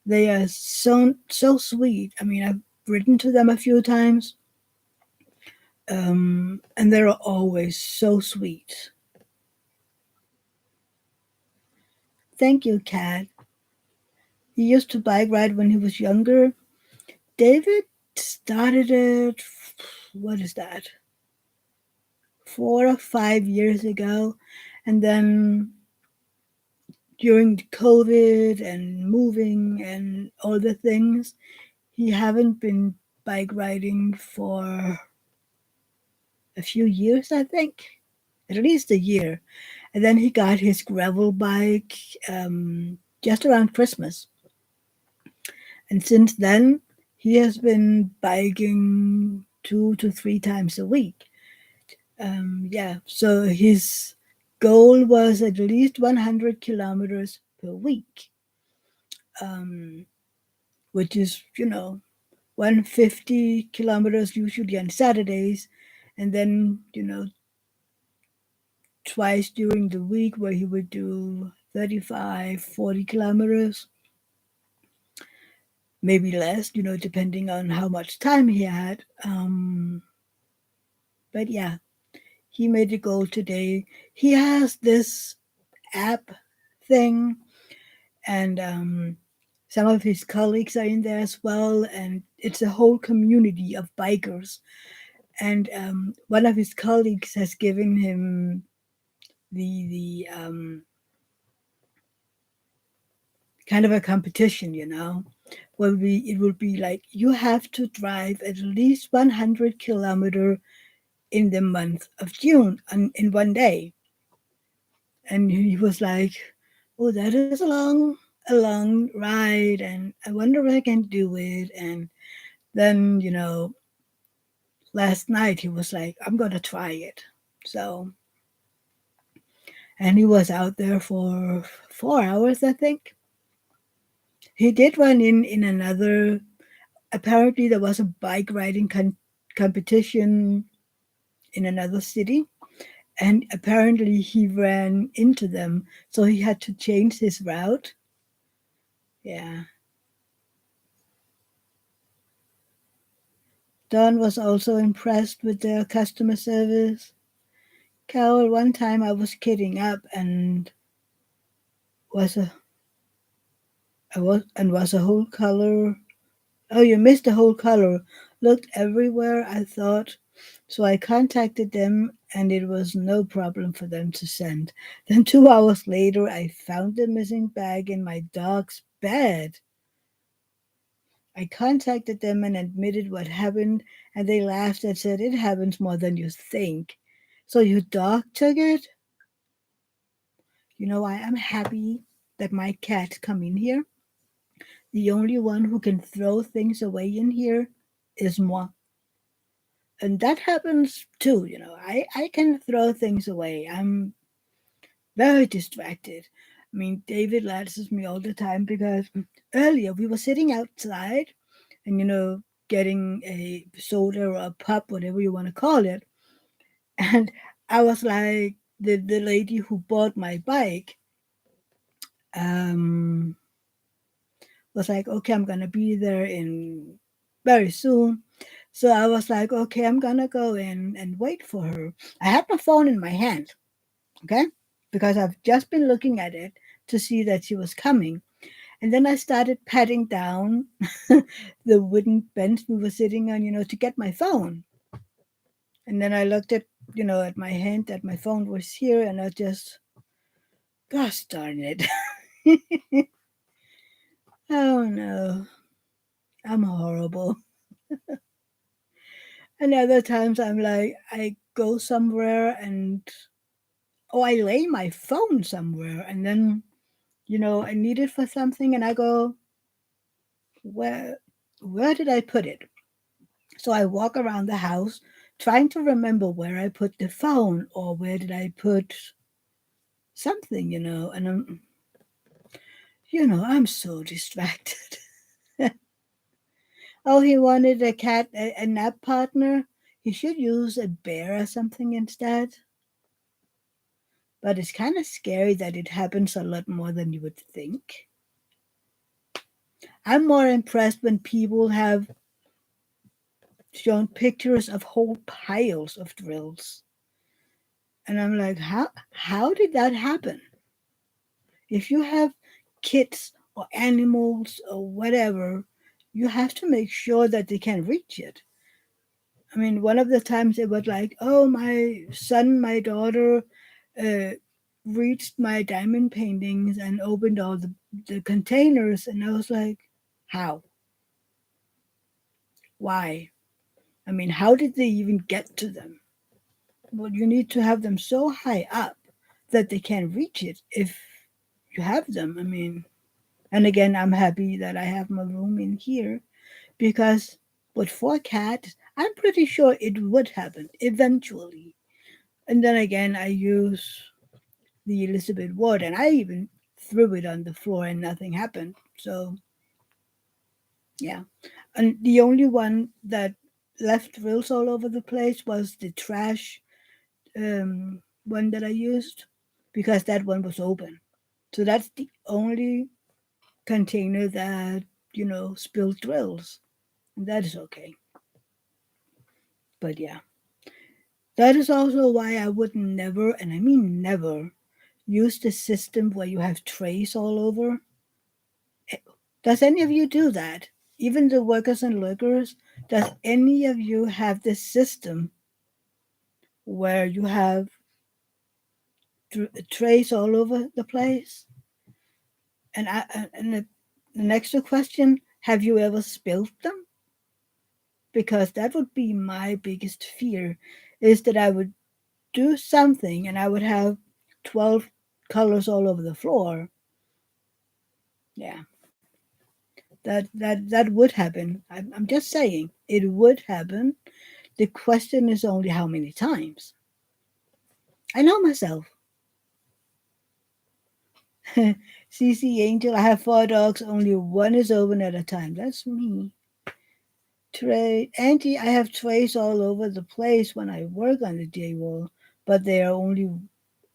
They are so sweet. I mean, I've written to them a few times, and they're always so sweet. Thank you, Kat. He used to bike ride when he was younger. David started it, what is that, 4 or 5 years ago. And then during the COVID and moving and all the things, he haven't been bike riding for a few years, I think, at least a year. And then he got his gravel bike just around Christmas. And since then, he has been biking 2 to 3 times a week. Yeah, so his goal was at least 100 kilometers per week, um, which is, 150 kilometers usually on Saturdays, and then, twice during the week where he would do 35, 40 kilometers, maybe less, depending on how much time he had. But yeah, he made a goal today. He has this app thing, and some of his colleagues are in there as well, and it's a whole community of bikers. And one of his colleagues has given him the kind of a competition, where it will be like you have to drive at least 100 kilometer in the month of June in one day. And he was like, "Oh, that is a long ride, and I wonder if I can do it." And then, last night he was like, "I'm gonna try it." So, and he was out there for 4 hours, I think. He did run in another. Apparently, there was a bike riding competition in another city, and apparently he ran into them, so he had to change his route. Yeah. Don was also impressed with their customer service. Carol, one time I was kidding up and was a was a whole color. Oh, you missed the whole color. Looked everywhere, I thought. So I contacted them, and it was no problem for them to send. Then 2 hours later, I found the missing bag in my dog's bed. I contacted them and admitted what happened, and they laughed and said, "It happens more than you think." So your dog took it? I am happy that my cat come in here. The only one who can throw things away in here is moi. And that happens too, I can throw things away. I'm very distracted. I mean, David lashes me all the time because earlier we were sitting outside and, getting a soda or a pop, whatever you want to call it. And I was like, the lady who bought my bike um, was like, "Okay, I'm going to be there in very soon." So I was like, "Okay, I'm going to go in and wait for her." I had my phone in my hand, okay, because I've just been looking at it to see that she was coming. And then I started patting down the wooden bench we were sitting on, to get my phone. And then I looked at my hand that my phone was here, and I just, gosh darn it. Oh no, I'm horrible. And other times I'm like, I go somewhere and or I lay my phone somewhere and then, I need it for something and I go, where, where did I put it? So I walk around the house trying to remember where I put the phone or where did I put something, and I'm so distracted. Oh, he wanted a cat, a nap partner. He should use a bear or something instead. But it's kind of scary that it happens a lot more than you would think. I'm more impressed when people have shown pictures of whole piles of drills. And I'm like, how did that happen? If you have kids or animals or whatever, you have to make sure that they can reach it. I mean, one of the times it was like, oh, my son, my daughter uh, reached my diamond paintings and opened all the containers. And I was like, how? Why? I mean, how did they even get to them? Well, you need to have them so high up that they can reach it if you have them. I mean, and again, I'm happy that I have my room in here because with four cats, I'm pretty sure it would happen eventually. And then again, I use the Elizabeth wood and I even threw it on the floor and nothing happened. So, yeah. And the only one that left drills all over the place was the trash one that I used because that one was open. So that's the only container that, spilled drills. And that is okay. But yeah, that is also why I would never, and I mean never, use the system where you have trays all over. Eh, Does any of you do that? Even the workers and lurkers? Does any of you have this system where you have trays all over the place? And the next question: have you ever spilled them? Because that would be my biggest fear, is that I would do something and I would have 12 colors all over the floor. Yeah, that would happen. I'm just saying it would happen. The question is only how many times. I know myself. CC Angel, I have four dogs. Only one is open at a time. That's me. Tray, Auntie, I have trays all over the place when I work on the day wall, but they are only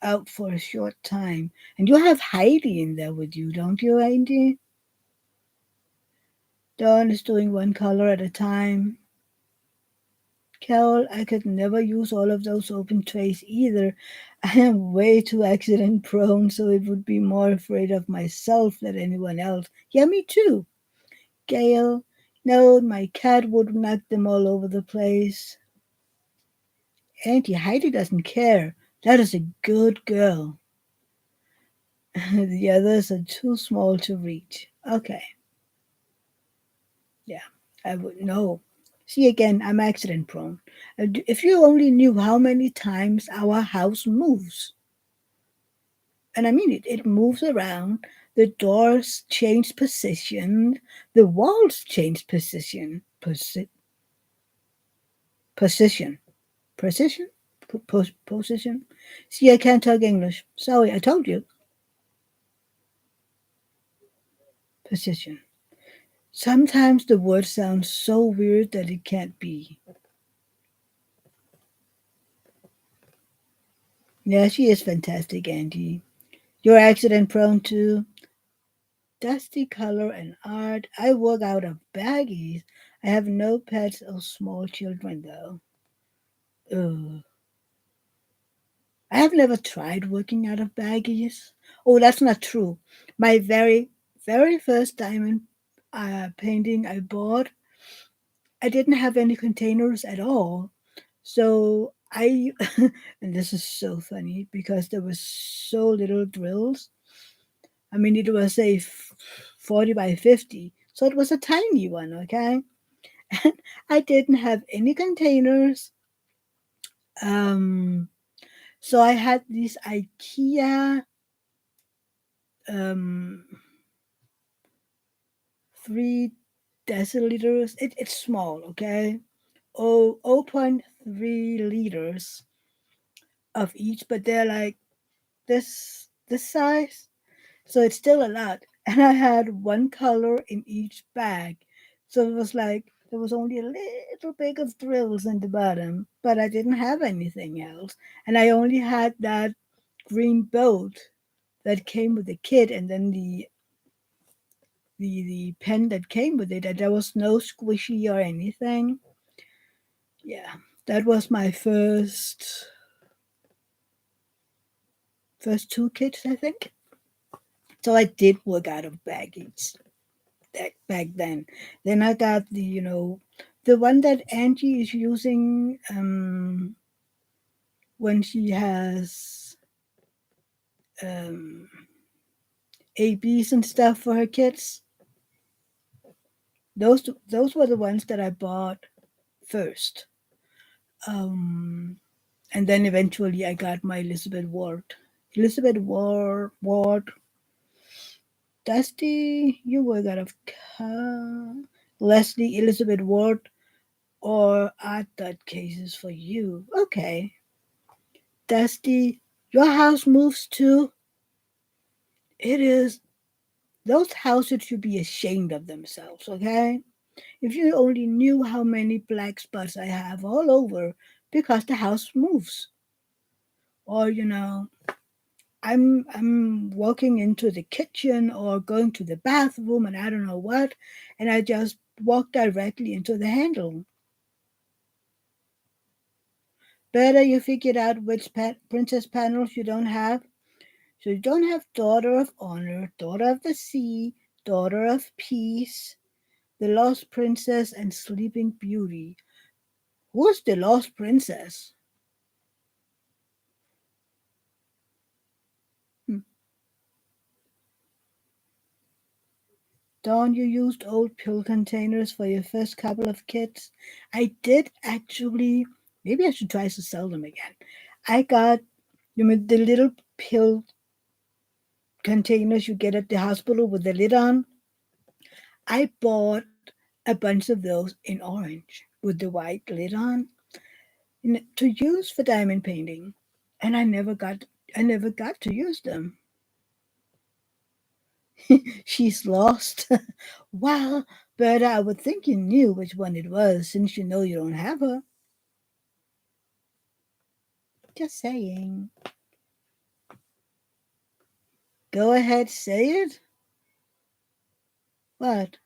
out for a short time. And you have Heidi in there with you, don't you, Auntie? Dawn is doing one color at a time. Carol, I could never use all of those open trays either. I am way too accident prone, so it would be more afraid of myself than anyone else. Yeah, me too. Gail, no, my cat would knock them all over the place. Auntie Heidi doesn't care. That is a good girl. The others are too small to reach. Okay, yeah, I would know. See, again, I'm accident prone. If you only knew how many times our house moves, and I mean it moves around, the doors change position, the walls change position, position, position. See, I can't talk English. Sorry, I told you. Position. Sometimes the word sounds so weird that it can't be. Yeah, she is fantastic, Angie. You're accident prone too. Dusty color and art. I work out of baggies. I have no pets or small children though. Ugh. I have never tried working out of baggies. Oh, that's not true. My very first diamond painting I bought, I didn't have any containers at all. So I, and this is so funny because there was so little drills. I mean, it was a 40 by 50, so it was a tiny one, okay? And I didn't have any containers. Um, So I had these IKEA um, 3 deciliters. It's small, okay? Oh, zero point 0.3 liters of each, but they're like this size. So it's still a lot. And I had one color in each bag. So it was like there was only a little bit of thrills in the bottom, but I didn't have anything else. And I only had that green boat that came with the kit and then the pen that came with it. And there was no squishy or anything. Yeah. That was my first two kits, I think. So I did work out of baggage back then. Then I got the one that Angie is using when she has um, ABs and stuff for her kids. Those were the ones that I bought first, um, and then eventually I got my Elizabeth Ward. Dusty, you work out of Leslie Elizabeth Ward, or I thought cases for you. Okay. Dusty, your house moves too. It is. Those houses should be ashamed of themselves, okay? If you only knew how many black spots I have all over because the house moves. Or, I'm walking into the kitchen or going to the bathroom and I don't know what, and I just walk directly into the handle. Better you figured out which princess panels you don't have. So you don't have Daughter of Honor, Daughter of the Sea, Daughter of Peace, The Lost Princess, and Sleeping Beauty. Who's the Lost Princess? Hmm. Dawn, you used old pill containers for your first couple of kits. I did actually. Maybe I should try to sell them again. I got the little pill containers you get at the hospital with the lid on. I bought a bunch of those in orange with the white lid on to use for diamond painting, and I never got to use them. She's lost. Well, but I would think you knew which one it was since you know you don't have her. Just saying. Go ahead, say it. What?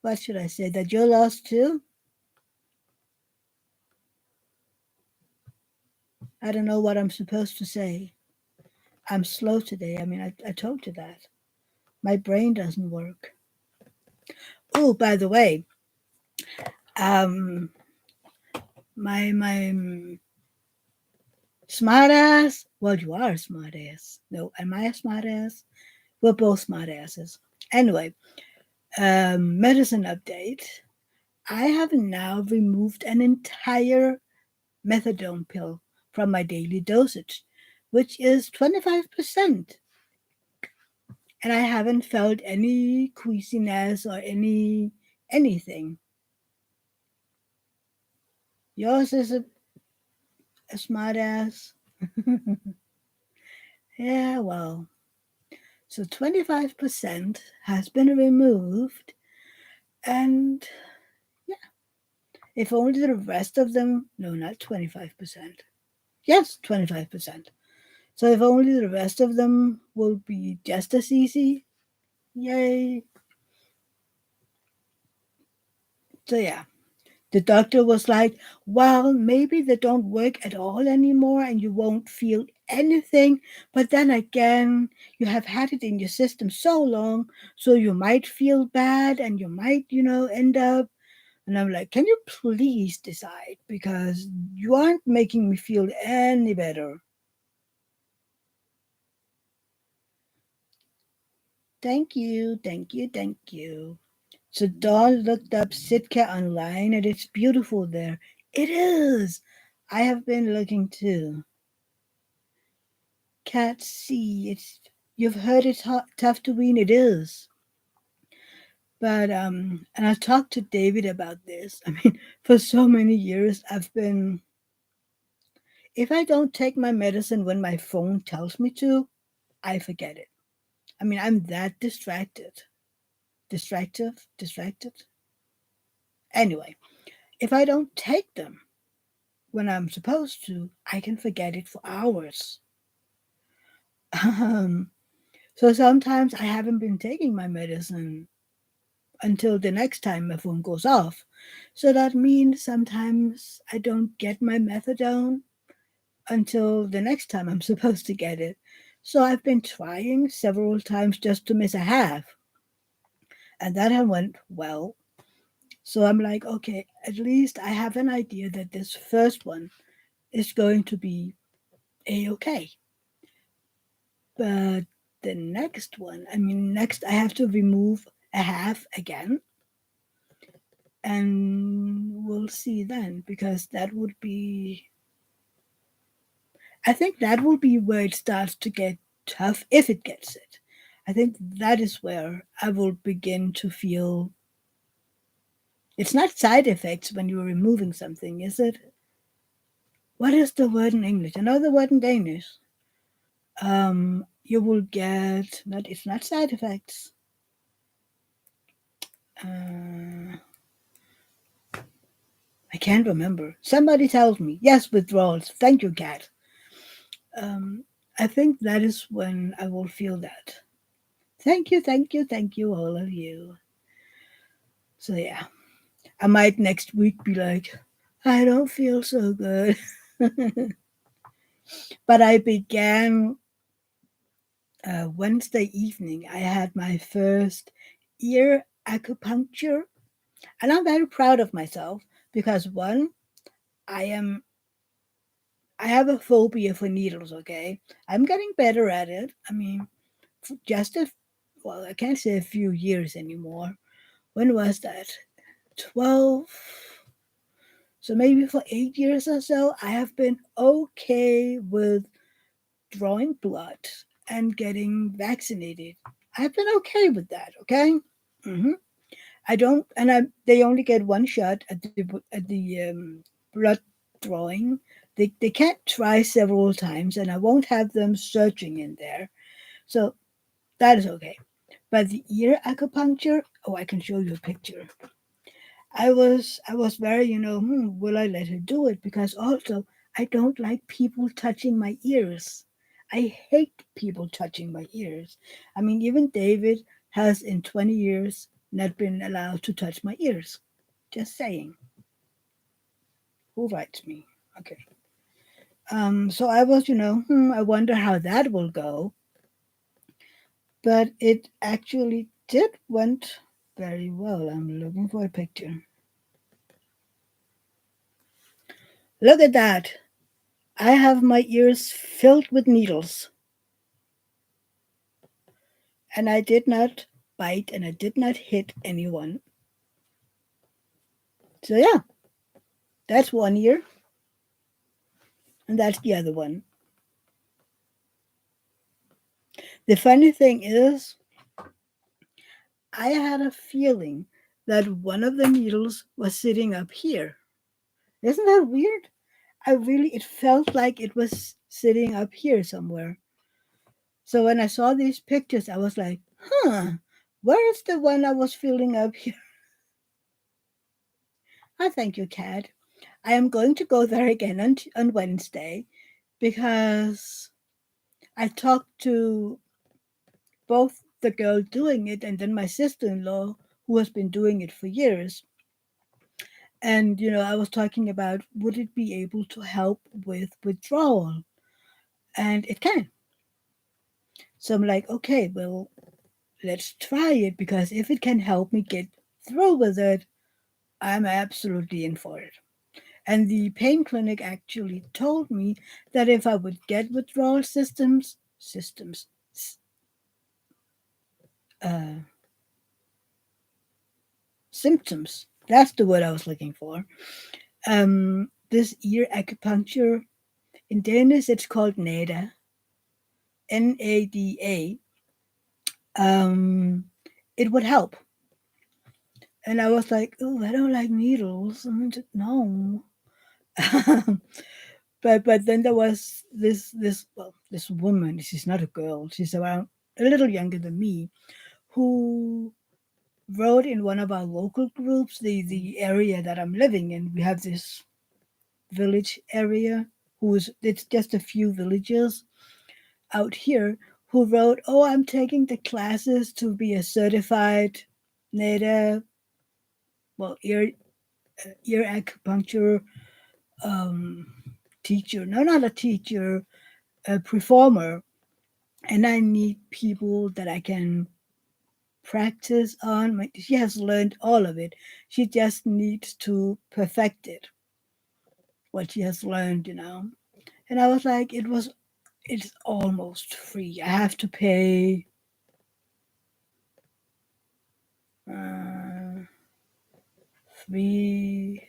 What should I say? That you're lost too? I don't know what I'm supposed to say. I'm slow today. I mean, I told you that. My brain doesn't work. Oh, by the way, um, my smart ass. Well, you are a smart ass. No, am I a smart ass? We're both smart asses. Anyway, medicine update. I have now removed an entire methadone pill from my daily dosage, which is 25%. And I haven't felt any queasiness or anything. Yours is a smart ass. Yeah, well, so 25% has been removed, and yeah, if only the rest of them, no, not 25%. Yes, 25%. So if only the rest of them will be just as easy, yay. So yeah, the doctor was like, well, maybe they don't work at all anymore and you won't feel anything. But then again, you have had it in your system so long, so you might feel bad and you might, end up. And I'm like, can you please decide? Because you aren't making me feel any better. Thank you, thank you, thank you. So Dawn looked up Sitka online and it's beautiful there. It is. I have been looking too. Cat C. You've heard it's tough to wean. It is, but and I talked to David about this. I mean, for so many years, I've been. If I don't take my medicine when my phone tells me to, I forget it. I mean, I'm that distracted. Anyway, if I don't take them when I'm supposed to, I can forget it for hours. Um, so sometimes I haven't been taking my medicine until the next time my phone goes off. So that means sometimes I don't get my methadone until the next time I'm supposed to get it. So I've been trying several times just to miss a half, and that had went well. So I'm like, okay, at least I have an idea that this first one is going to be a okay. But the next one, I mean, next I have to remove a half again, and we'll see then because that would be, I think that will be where it starts to get tough if it gets it. I think that is where I will begin to feel it's not side effects when you're removing something, is it? What is the word in English? Another word in Danish. You will get not. It's not side effects. Uh, I can't remember. Somebody tells me. Yes, withdrawals. Thank you, Kat. Um, I think that is when I will feel that. Thank you, all of you. So yeah, I might next week be like, I don't feel so good. But I began Wednesday evening. I had my first ear acupuncture, and I'm very proud of myself because one, I am I have a phobia for needles. Okay, I'm getting better at it. I mean, just a well, I can't say a few years anymore. When was that? 12. So maybe for 8 years or so, I have been okay with drawing blood and getting vaccinated. I've been okay with that. Okay. hmm I don't, and they only get one shot at the blood drawing. They can't try several times, and I won't have them searching in there. So that is okay. But the ear acupuncture, oh, I can show you a picture. I was very, will I let her do it? Because also I don't like people touching my ears. I hate people touching my ears. I mean, even David has in 20 years not been allowed to touch my ears. Just saying. Who writes me? Okay. So I was, I wonder how that will go. But it actually did went very well. I'm looking for a picture. Look at that. I have my ears filled with needles, and I did not bite and I did not hit anyone. So, yeah, that's one ear, and that's the other one. The funny thing is, I had a feeling that one of the needles was sitting up here. Isn't that weird? It felt like it was sitting up here somewhere. So when I saw these pictures, I was like, huh, where is the one I was feeling up here? I thank you, Kat. I am going to go there again on Wednesday because I talked to both the girl doing it and then my sister in law who has been doing it for years. And, I was talking about would it be able to help with withdrawal? And it can. So I'm like, okay, well, let's try it because if it can help me get through with it, I'm absolutely in for it. And the pain clinic actually told me that if I would get withdrawal uh, symptoms, that's the word I was looking for. This ear acupuncture, in Danish it's called nada. NADA, um, it would help. And I was like, oh, I don't like needles. I mean, no. But then there was this woman. She's not a girl. She's around a little younger than me, who wrote in one of our local groups, the area that I'm living in. We have this village area who's it's just a few villages out here who wrote, "Oh, I'm taking the classes to be a certified native, well, ear acupuncture um, teacher. No, not a teacher, a performer, and I need people that I can practice on. She has learned all of it. She just needs to perfect it, what she has learned. And I was like, it's almost free. I have to pay uh, three.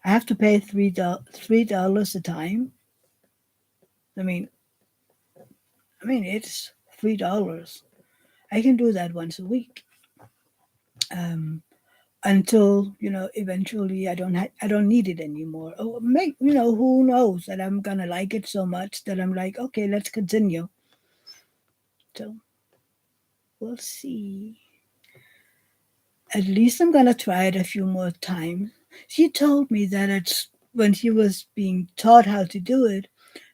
I have to pay $3 a time. I mean, it's $3. I can do that once a week. Um, until eventually I don't need it anymore. Oh, who knows that I'm gonna like it so much that I'm like, okay, let's continue. So we'll see. At least I'm gonna try it a few more times. She told me that it's when she was being taught how to do it,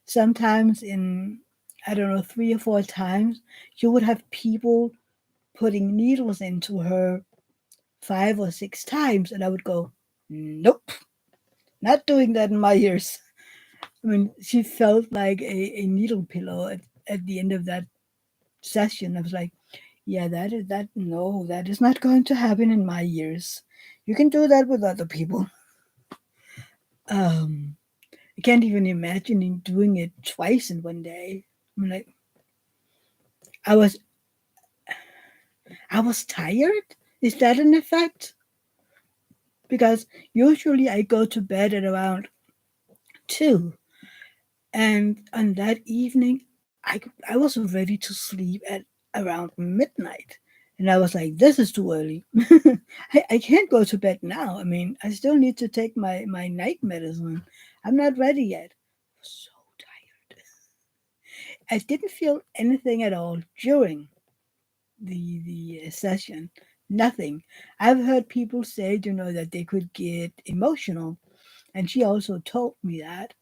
sometimes in, I don't know, 3 or 4 times, she would have people putting needles into her 5 or 6 times, and I would go, nope, not doing that in my ears. I mean, she felt like a needle pillow at the end of that session. I was like, yeah, no, that is not going to happen in my ears. You can do that with other people. Um, I can't even imagine doing it twice in one day. I'm like, I was, I was tired. Is that an effect? Because usually I go to bed at around 2, and on that evening, I was ready to sleep at around midnight. And I was like, this is too early. I can't go to bed now. I mean, I still need to take my night medicine. I'm not ready yet. I was so tired. I didn't feel anything at all during the session. Nothing. I've heard people say, that they could get emotional. And she also told me that.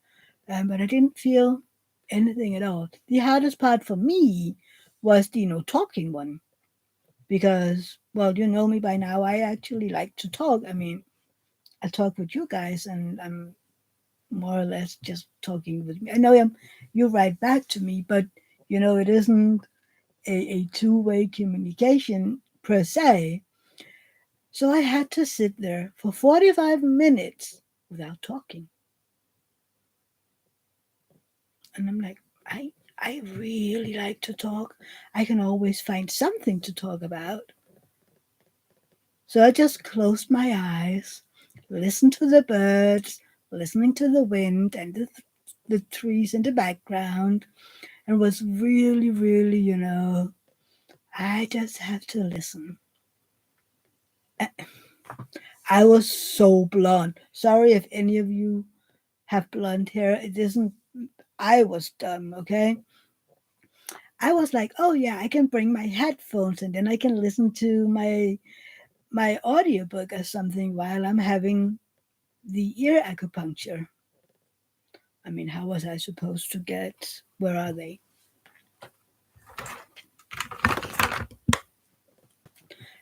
But I didn't feel anything at all. The hardest part for me was the talking one, because, well, you know me by now. I actually like to talk. I mean, I talk with you guys, and I'm more or less just talking with me. I know you write back to me, but it isn't a two-way communication per se. So I had to sit there for 45 minutes without talking. And I'm like, I really like to talk. I can always find something to talk about. So I just closed my eyes, listened to the birds, listening to the wind and the trees in the background, and was really, really, I just have to listen. I was so blonde. Sorry if any of you have blonde hair. It isn't, I was dumb, okay? I was like, oh yeah, I can bring my headphones and then I can listen to my audiobook or something while I'm having the ear acupuncture. I mean, how was I supposed to get, where are they?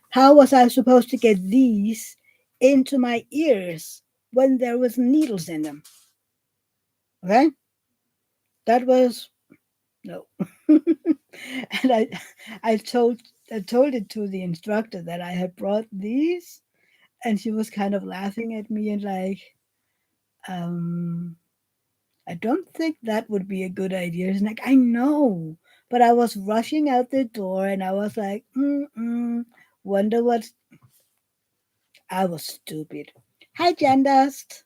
How was I supposed to get these into my ears when there was needles in them? Okay? That was no. And I told I told it to the instructor that I had brought these, and she was kind of laughing at me and like, um I don't think that would be a good idea. It's like, I know, but I was rushing out the door and I was like, wonder what. I was stupid. Hi, Jandust.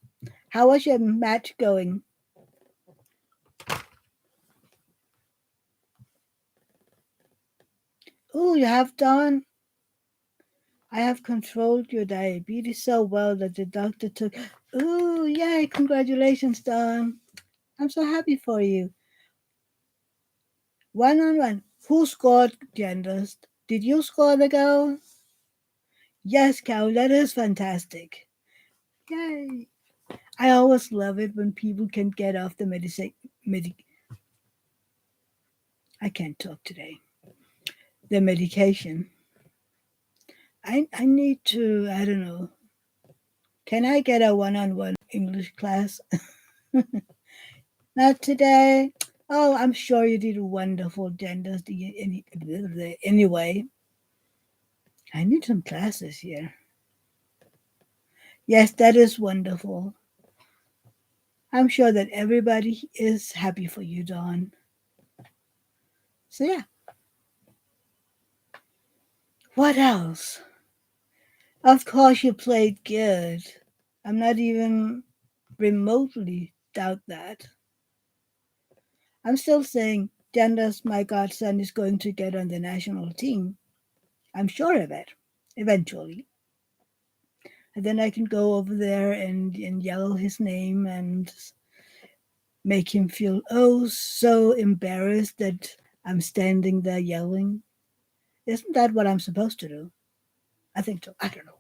How was your match going? Oh, you have done? I have controlled your diabetes so well that the doctor took. Ooh, yay! Congratulations, Don. I'm so happy for you. 1-on-1. Who scored, genders? Did you score the goal? Yes, Cow. That is fantastic. Yay! I always love it when people can get off the I can't talk today. The medication. I need to. I don't know. Can I get a one-on-one English class? Not today. Oh, I'm sure you did wonderful, genders. Anyway, I need some classes here. Yes, that is wonderful. I'm sure that everybody is happy for you, Dawn. So, yeah, what else? Of course, you played good. I'm not even remotely doubt that. I'm still saying Genders, my godson, is going to get on the national team. I'm sure of it, eventually. And then I can go over there and yell his name and make him feel oh so embarrassed that I'm standing there yelling. Isn't that what I'm supposed to do? I think so. I don't know.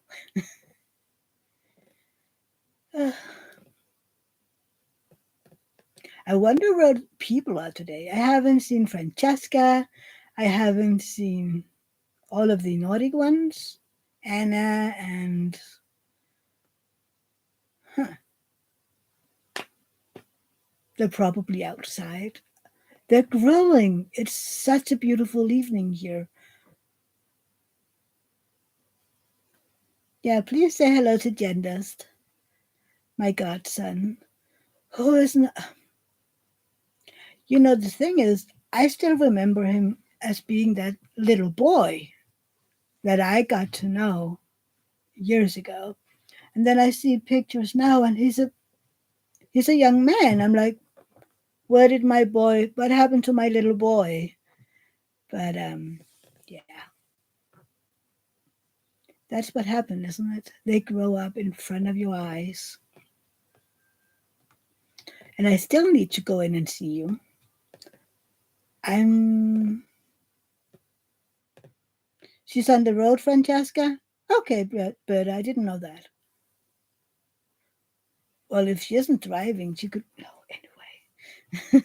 I wonder where people are today. I haven't seen Francesca. I haven't seen all of the Nordic ones. Anna and huh, they're probably outside. They're growing. It's such a beautiful evening here. Yeah, please say hello to Gendust, my godson. Who is not, the thing is, I still remember him as being that little boy that I got to know years ago. And then I see pictures now and he's a young man. I'm like, what happened to my little boy? But yeah, that's what happened, isn't it? They grow up in front of your eyes. And I still need to go in and see you. I'm She's on the road, Francesca? Okay, but I didn't know that. Well, if she isn't driving, she could. No, anyway.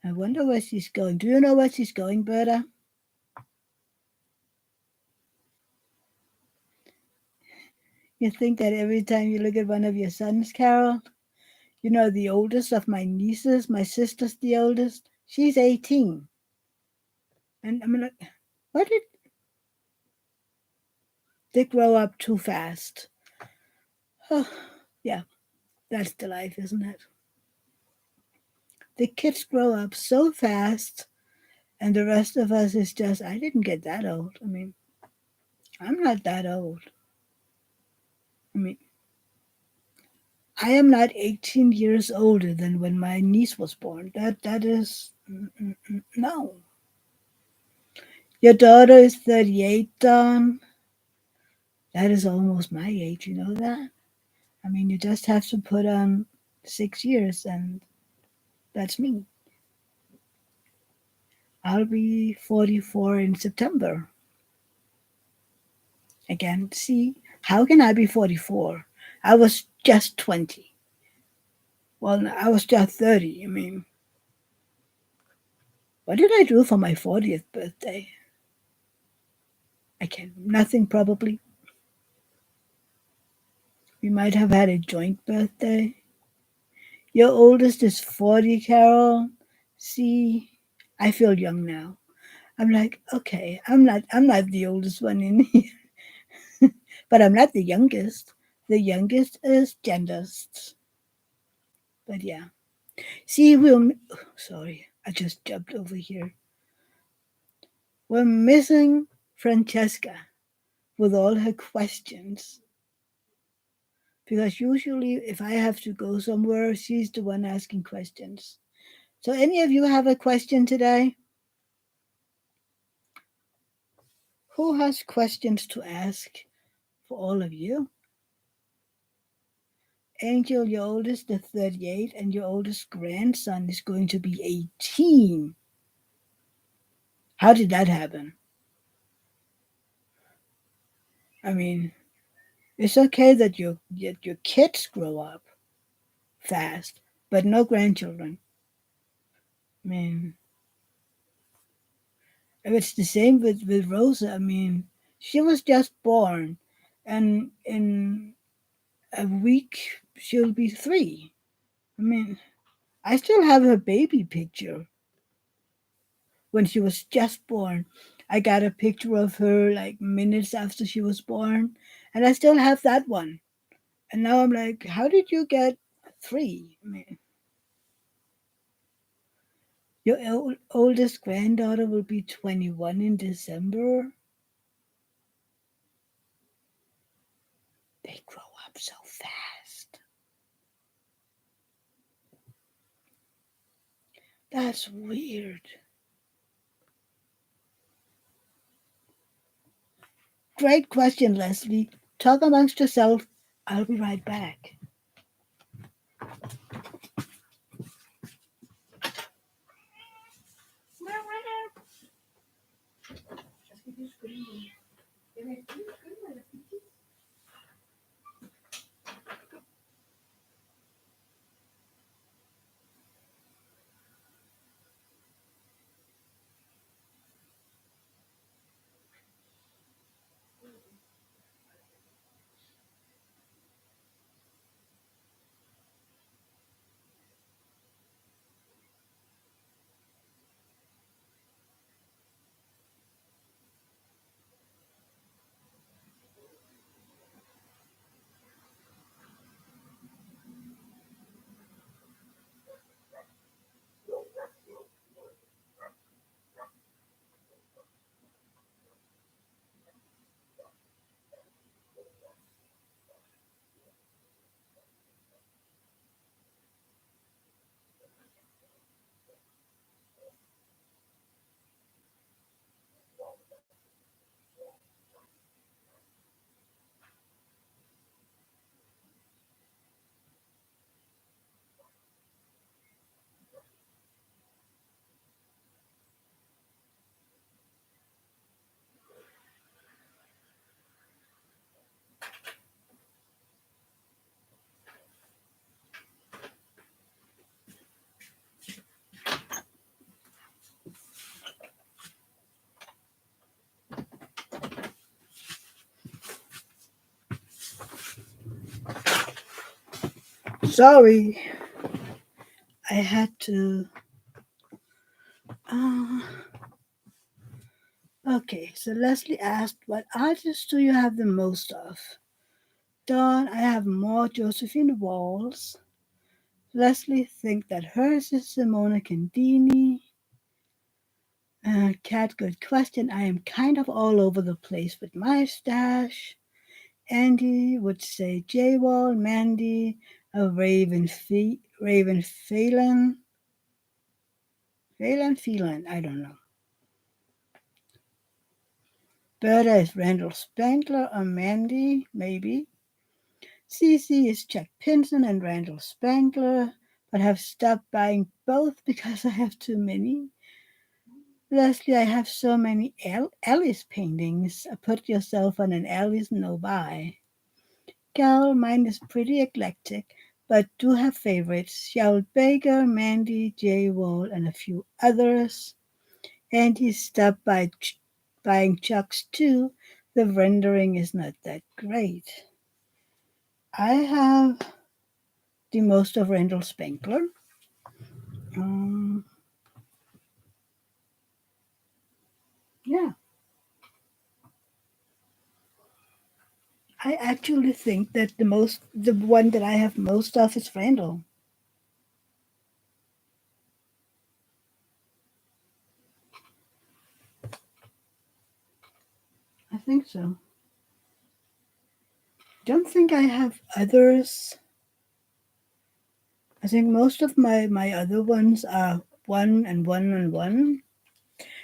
I wonder where she's going. Do you know where she's going, Berta? You think that every time you look at one of your sons, Carol, the oldest of my nieces, my sister's the oldest, she's 18. And I'm like, what did they grow up too fast? Oh, yeah, that's the life, isn't it? The kids grow up so fast, and the rest of us is just, I didn't get that old. I mean, I'm not that old. I mean, I am not 18 years older than when my niece was born. That is no. Your daughter is 38, Dawn. That is almost my age. You know that? I mean, you just have to put on 6 years, and that's me. I'll be 44 in September. Again, see, how can I be 44? I was just 20. Well, I was just 30. I mean, what did I do for my 40th birthday? I can't. Nothing, probably. We might have had a joint birthday. Your oldest is 40, Carol. See, I feel young now. I'm like, okay, I'm not the oldest one in here. But I'm not the youngest. The youngest is youngest. But yeah. See, sorry, I just jumped over here. We're missing Francesca with all her questions. Because usually, if I have to go somewhere, she's the one asking questions. So, any of you have a question today? Who has questions to ask for all of you? Angel, your oldest, is 38, and your oldest grandson is going to be 18. How did that happen? I mean, it's okay that your kids grow up fast, but no grandchildren. I mean, if it's the same with Rosa, I mean, she was just born, and in a week she'll be 3. I mean, I still have her baby picture when she was just born. I got a picture of her like minutes after she was born, and I still have that one. And now I'm like, how did you get 3? I mean, your oldest granddaughter will be 21 in December. They grow up so fast. That's weird. Great question, Leslie. Talk amongst yourself. I'll be right back. Sorry, I had to. Uh, okay, so Leslie asked, what artists do you have the most of? Dawn, I have more Josephine Walls. Leslie think that hers is Simona Candini. Cat, good question. I am kind of all over the place with my stash. Andy would say J Wall, Mandy, a Raven Phelan, I don't know. Berta is Randall Spangler or Mandy, maybe. Cece is Chuck Pinson and Randall Spangler, but have stopped buying both because I have too many. Leslie, I have so many Alice paintings. Put yourself on an Alice no buy. Gal, mine is pretty eclectic, but do have favorites. Shaul Baker, Mandy, J. Wall, and a few others. Andy stopped by buying Chuck's too. The rendering is not that great. I have the most of Randall Spangler. Um, yeah, I actually think that the one that I have most of is Randall. I think so. Don't think I have others. I think most of my other ones are one and one and one.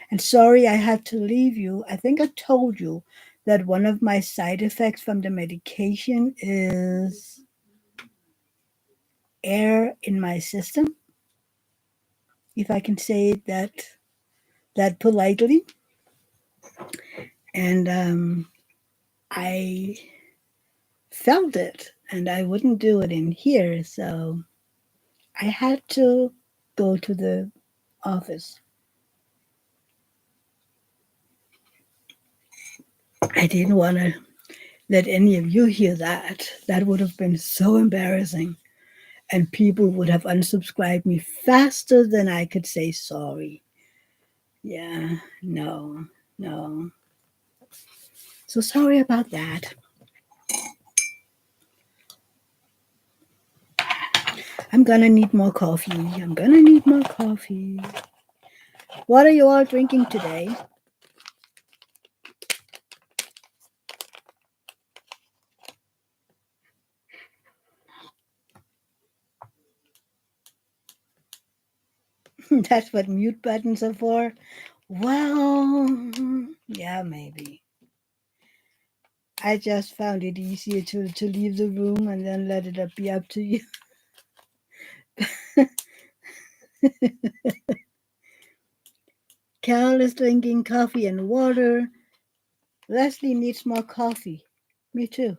And sorry I had to leave you. I think I told you that one of my side effects from the medication is air in my system, if I can say that politely. And I felt it, and I wouldn't do it in here, so I had to go to the office. I didn't want to let any of you hear that. That would have been so embarrassing, and people would have unsubscribed me faster than I could say sorry. Yeah, no, no. So sorry about that. I'm gonna need more coffee. I'm gonna need more coffee. What are you all drinking today? That's what mute buttons are for. Well, yeah, maybe. I just found it easier to leave the room and then let it be up to you. Carol is drinking coffee and water. Leslie needs more coffee. Me too.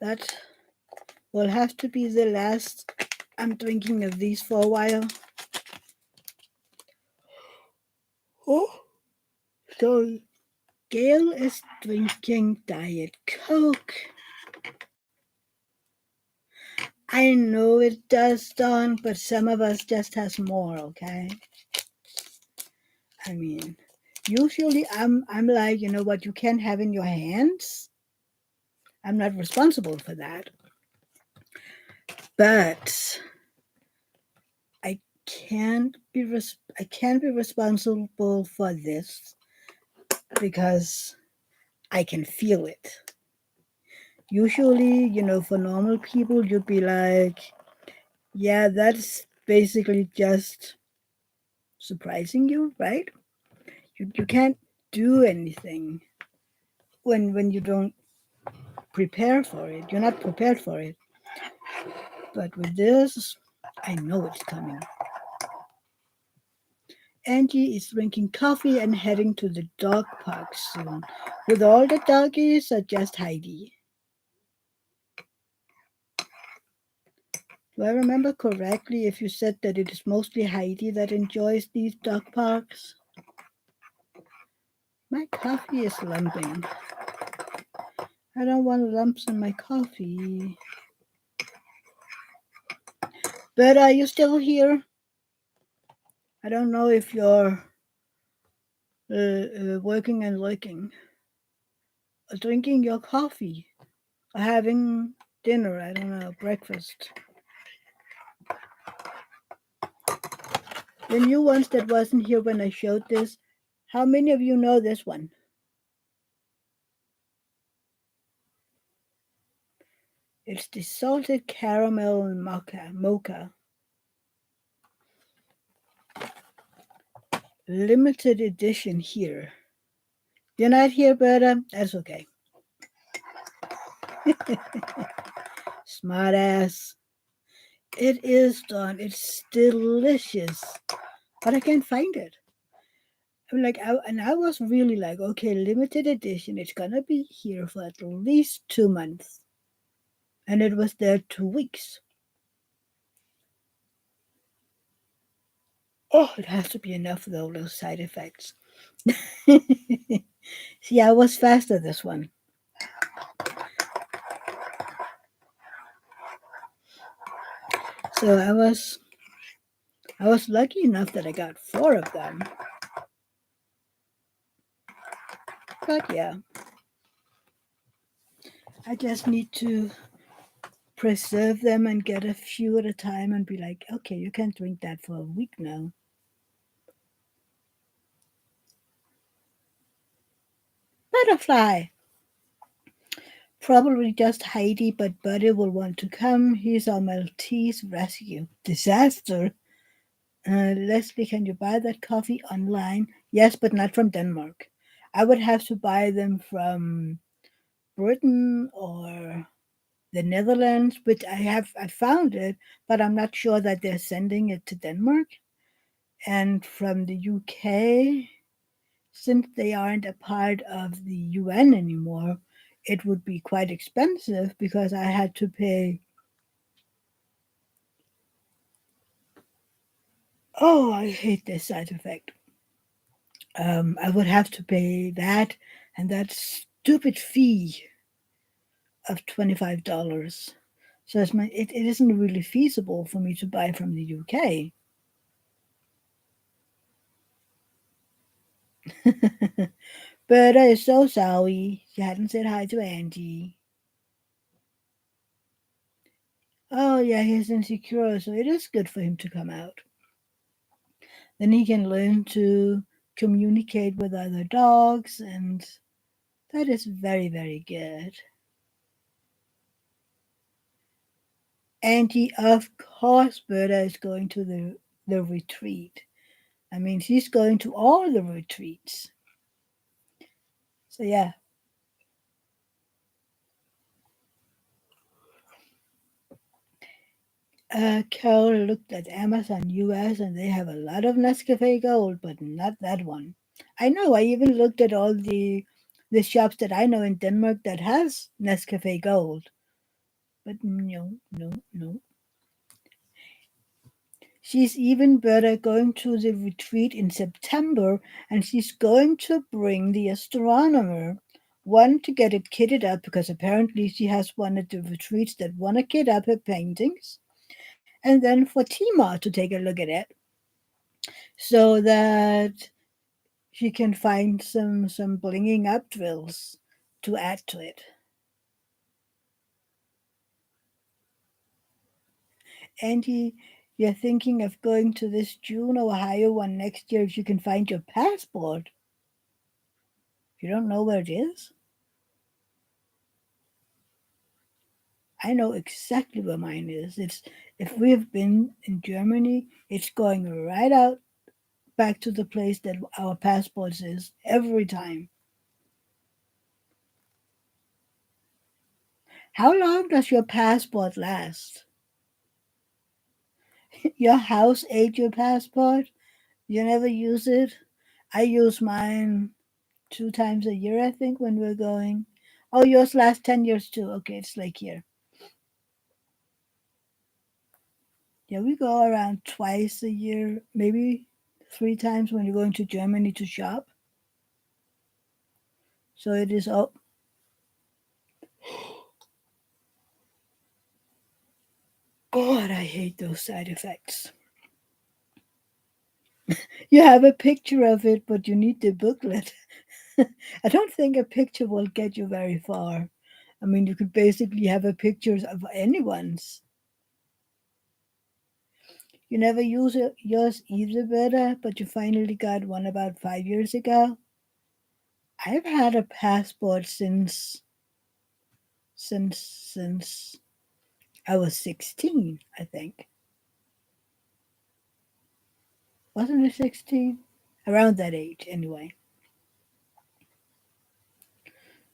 That will have to be the last I'm drinking of these for a while. Oh, so Gail is drinking Diet Coke. I know it does, Dawn, but some of us just has more, okay? I mean, usually I'm like, you know what you can't have in your hands? I'm not responsible for that. But I I can't be responsible for this because I can feel it. Usually, for normal people, you'd be like, yeah, that's basically just surprising you, right? You can't do anything when you don't prepare for it. You're not prepared for it. But with this, I know it's coming. Angie is drinking coffee and heading to the dog park soon. With all the doggies or just Heidi? Do I remember correctly if you said that it is mostly Heidi that enjoys these dog parks? My coffee is lumping. I don't want lumps in my coffee. But are you still here? I don't know if you're working and lurking, or drinking your coffee, or having dinner, I don't know, breakfast. The new ones that wasn't here when I showed this, how many of you know this one? It's the salted caramel and mocha. Limited edition here. You're not here, Berta? That's okay. Smart ass. It is, Dawn. It's delicious. But I can't find it. I'm like, I was really like, okay, limited edition. It's gonna be here for at least 2 months, and it was there 2 weeks. Oh, it has to be enough of all those side effects. See, I was faster this one. So I was lucky enough that I got 4 of them. But yeah, I just need to preserve them and get a few at a time and be like, okay, you can drink that for a week now. Butterfly. Probably just Heidi, but Buddy will want to come. He's our Maltese rescue. Disaster. Leslie, can you buy that coffee online? Yes, but not from Denmark. I would have to buy them from Britain or the Netherlands, which I found it, but I'm not sure that they're sending it to Denmark. And from the UK, since they aren't a part of the UN anymore, it would be quite expensive because I had to pay. Oh, I hate this side effect. I would have to pay that and that stupid fee of $25. So it isn't really feasible for me to buy from the UK. Berta is so sorry. She hadn't said hi to Angie. Oh, yeah, he's insecure, so it is good for him to come out. Then he can learn to communicate with other dogs, and that is very, very good. Angie, of course, Berta is going to the retreat. I mean, she's going to all the retreats. So, yeah. Carol looked at Amazon US and they have a lot of Nescafe Gold, but not that one. I know. I even looked at all the shops that I know in Denmark that has Nescafe Gold, but no, no, no. She's even better going to the retreat in September, and she's going to bring the astronomer. One to get it kitted up because apparently she has one at the retreats that want to kit up her paintings, and then for Tima to take a look at it so that she can find some blinging up drills to add to it. Andy, you're thinking of going to this June Ohio one next year if you can find your passport. You don't know where it is? I know exactly where mine is. It's if we have been in Germany, it's going right out back to the place that our passports is every time. How long does your passport last? Your house ate your passport? You never use it? I use mine 2 times a year, I think, when we're going. Oh, yours lasts 10 years too. Okay, it's like here. Yeah, we go around twice a year, maybe 3 times when you're going to Germany to shop. So it is, oh, God, I hate those side effects. You have a picture of it, but you need the booklet. I don't think a picture will get you very far. I mean, you could basically have a picture of anyone's. You never use yours either, Berta, but you finally got one about 5 years ago. I've had a passport since I was 16, I think. Wasn't it 16? Around that age, anyway.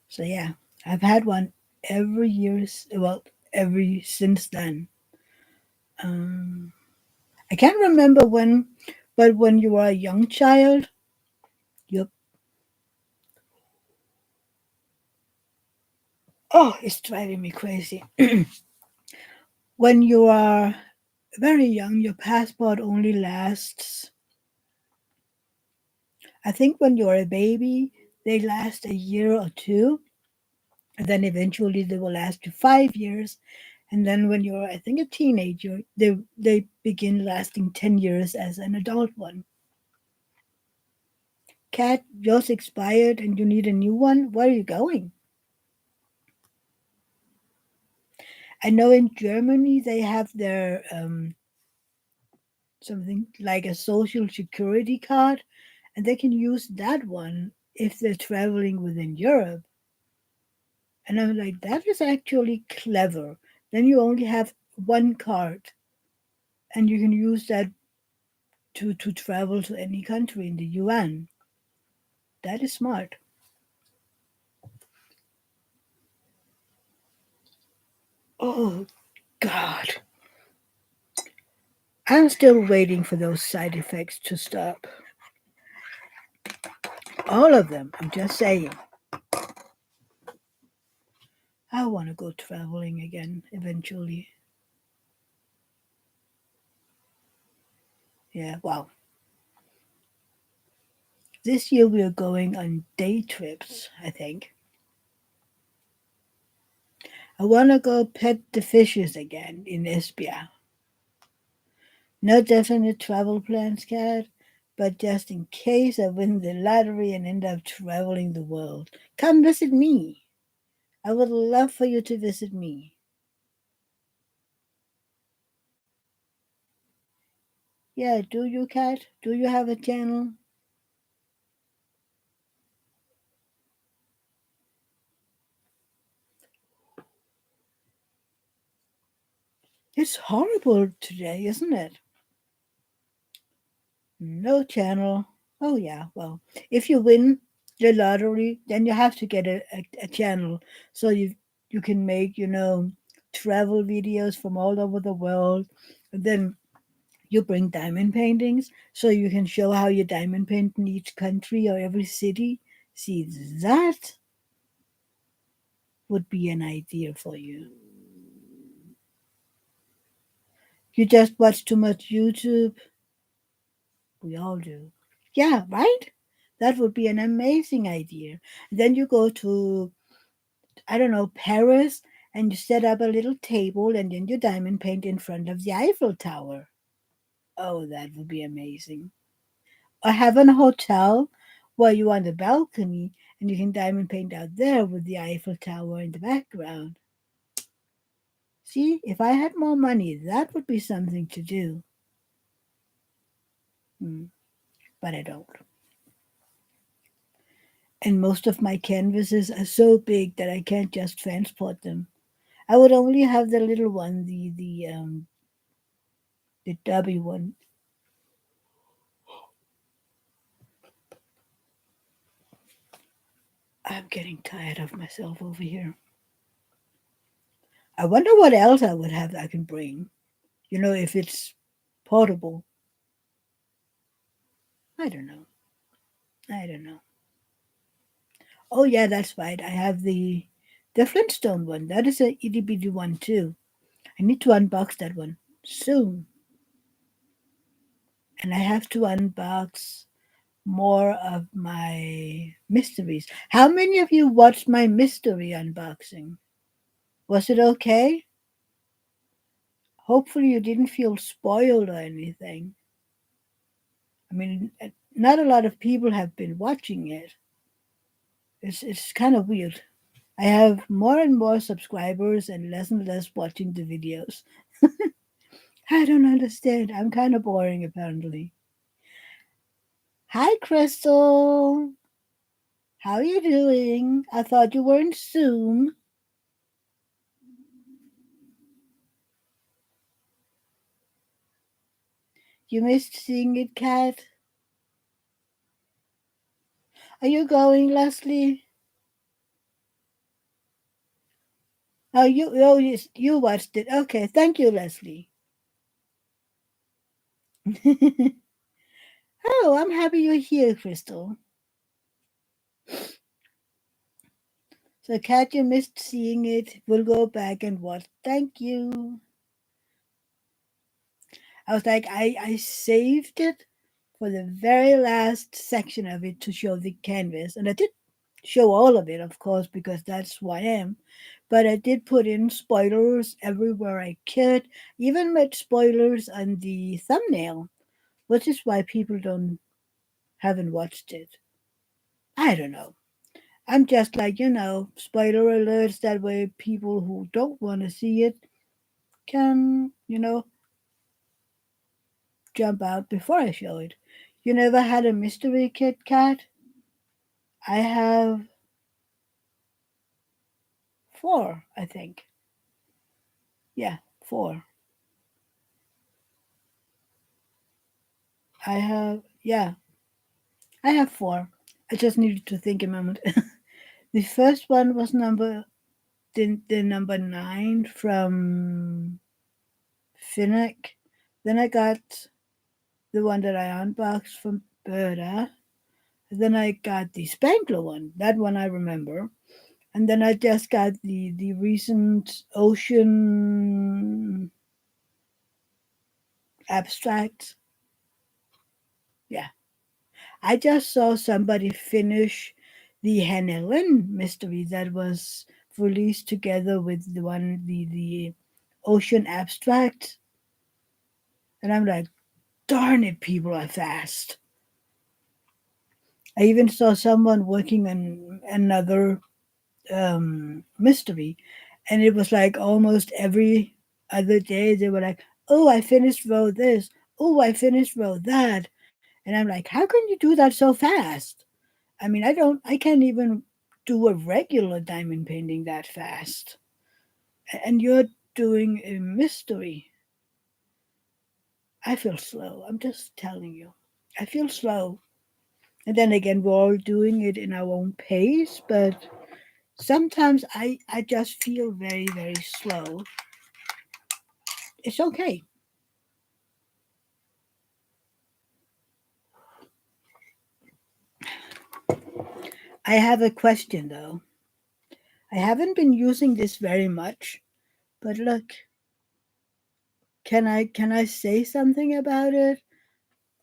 So yeah, I've had one every year. Well, every since then. Um, I can't remember when, but when you were a young child, you oh, it's driving me crazy. When you are very young, your passport only lasts. I think when you're a baby, they last a year or two, and then eventually they will last you 5 years. And then when you're, I think, a teenager, they begin lasting 10 years as an adult one. Cat, yours expired and you need a new one. Where are you going? I know in Germany they have their something like a social security card, and they can use that one if they're traveling within Europe. And I'm like, that is actually clever. Then you only have one card and you can use that to travel to any country in the UN. That is smart. Oh, God. I'm still waiting for those side effects to stop. All of them. I'm just saying. I want to go traveling again eventually. Yeah, well, this year we are going on day trips, I think. I want to go pet the fishes again in Esbjerg. No definite travel plans, Kat, but just in case I win the lottery and end up traveling the world, come visit me. I would love for you to visit me. Yeah, do you, Kat? Do you have a channel? It's horrible today, isn't it? No channel. Oh, yeah, well, if you win the lottery, then you have to get a channel so you can make, travel videos from all over the world. And then you bring diamond paintings so you can show how you diamond paint in each country or every city. See, that would be an idea for you. You just watch too much YouTube. We all do. Yeah, right? That would be an amazing idea. Then you go to, I don't know, Paris and you set up a little table and then you diamond paint in front of the Eiffel Tower. Oh, that would be amazing. Or have a hotel where you're on the balcony and you can diamond paint out there with the Eiffel Tower in the background. See, if I had more money, that would be something to do. Hmm, but I don't. And most of my canvases are so big that I can't just transport them. I would only have the little one, the Dubby one. I'm getting tired of myself over here. I wonder what else I would have I can bring. If it's portable. I don't know. I don't know. Oh yeah, that's right. I have the Flintstone one. That is a itty bitty one too. I need to unbox that one soon, and I have to unbox more of my mysteries. How many of you watched my mystery unboxing? Was it okay? Hopefully, you didn't feel spoiled or anything. I mean, not a lot of people have been watching it. It's kind of weird. I have more and more subscribers and less watching the videos. I don't understand. I'm kind of boring, apparently. Hi, Crystal. How are you doing? I thought you were in Zoom. You missed seeing it, Kat? Are you going, Leslie? You watched it. Okay, thank you, Leslie. Oh, I'm happy you're here, Crystal. So, Kat, you missed seeing it. We'll go back and watch. Thank you. I was like, I saved it for the very last section of it to show the canvas. And I did show all of it, of course, because that's who I am. But I did put in spoilers everywhere I could, even made spoilers on the thumbnail, which is why people don't haven't watched it. I don't know. I'm just like, spoiler alerts that way people who don't want to see it can, jump out before I show it. You never had a mystery Kit Kat? I have Four, I think. Yeah, four. Yeah, I have four. I just needed to think a moment. The first one was the number nine from Finnick. Then I got the one that I unboxed from Berta. Then I got the Spankler one. That one I remember. And then I just got the recent Ocean abstract. Yeah. I just saw somebody finish the Hannah mystery that was released together with the Ocean abstract. And I'm like, darn it, people are fast. I even saw someone working on another mystery, and it was like almost every other day they were like, "Oh, I finished row this. Oh, I finished row that," and I'm like, "How can you do that so fast?" I mean, I can't even do a regular diamond painting that fast, and you're doing a mystery. I feel slow. I'm just telling you, I feel slow. And then again, we're all doing it in our own pace, but sometimes I just feel very, very slow. It's okay. I have a question though. I haven't been using this very much, but look, can I say something about it,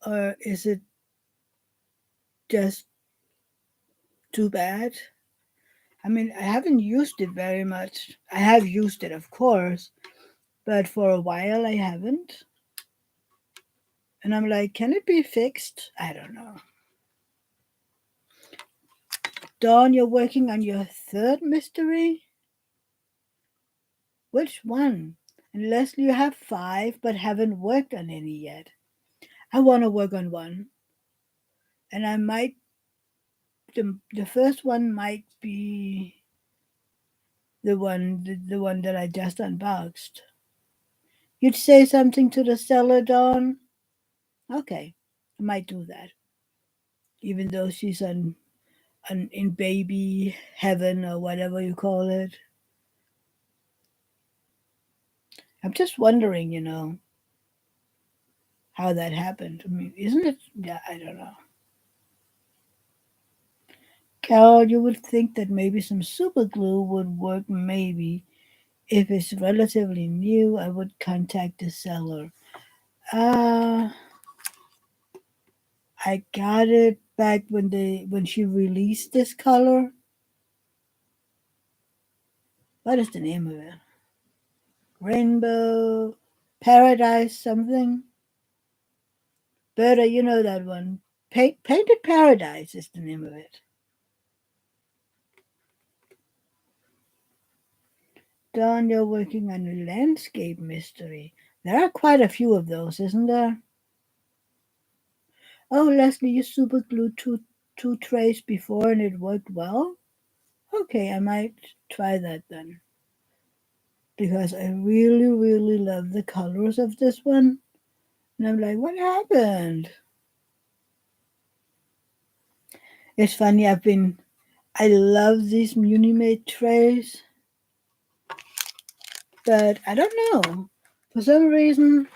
or is it just too bad? I mean, I haven't used it very much. I have used it, of course, but for a while I haven't. And I'm like, can it be fixed? I don't know. Dawn, you're working on your third mystery? Which one? Unless you have five but haven't worked on any yet. I want to work on one. And I might, the first one might be the one that I just unboxed. You'd say something to the seller, Dawn? Okay, I might do that. Even though she's in baby heaven or whatever you call it. I'm just wondering, how that happened. I mean, isn't it? Yeah, I don't know. Carol, you would think that maybe some super glue would work, maybe. If it's relatively new, I would contact the seller. Uh, I got it back when she released this color. What is the name of it? Rainbow Paradise something? Berta, you know that one. Painted Paradise is the name of it. Don, you're working on a landscape mystery. There are quite a few of those, isn't there? Oh, Leslie, you super glued two trays before and it worked well? Okay, I might try that then. Because I really, really love the colors of this one. And I'm like, what happened? It's funny, I love these Muni-Made trays, but I don't know. For some reason,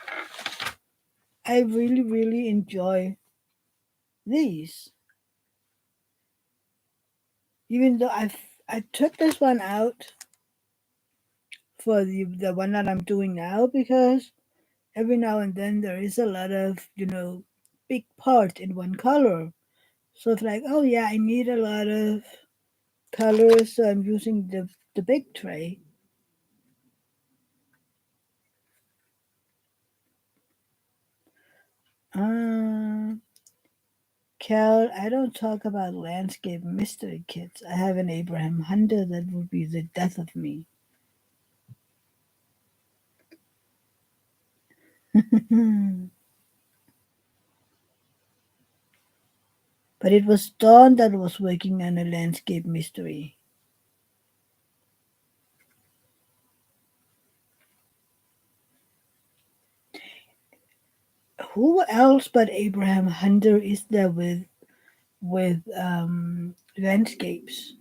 I really, really enjoy these. Even though I took this one out for the one that I'm doing now because every now and then there is a lot of, big part in one color. So it's like, oh yeah, I need a lot of colors, so I'm using the big tray. Uh, Cal, I don't talk about landscape mystery kits. I have an Abraham Hunter that would be the death of me. But it was Dawn that was working on a landscape mystery. Who else but Abraham Hunter is there with landscapes?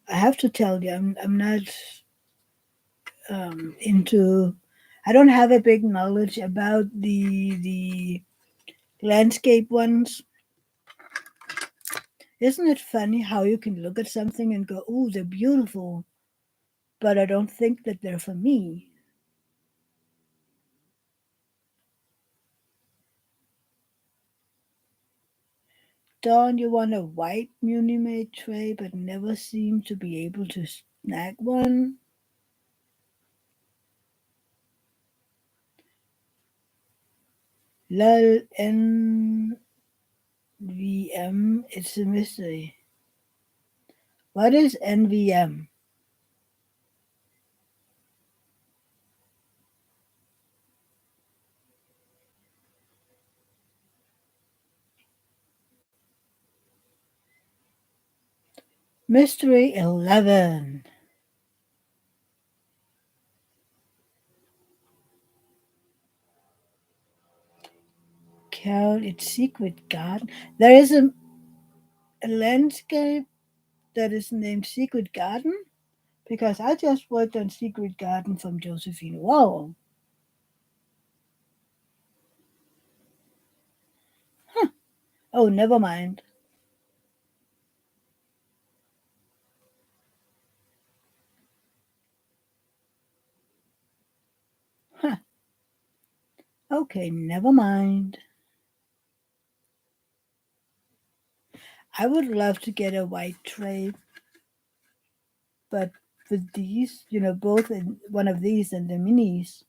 I have to tell you, I'm not into. I don't have a big knowledge about the landscape ones. Isn't it funny how you can look at something and go, "Oh, they're beautiful," but I don't think that they're for me. Dawn, you want a white Munimate tray, but never seem to be able to snag one. Lol, NVM, it's a mystery. What is NVM? Mystery 11. Carol, it's Secret Garden. There is a landscape that is named Secret Garden because I just worked on Secret Garden from Josephine Wall. Huh. Oh, never mind. Huh. Okay, never mind. I would love to get a white tray, but with these, both in one of these and the minis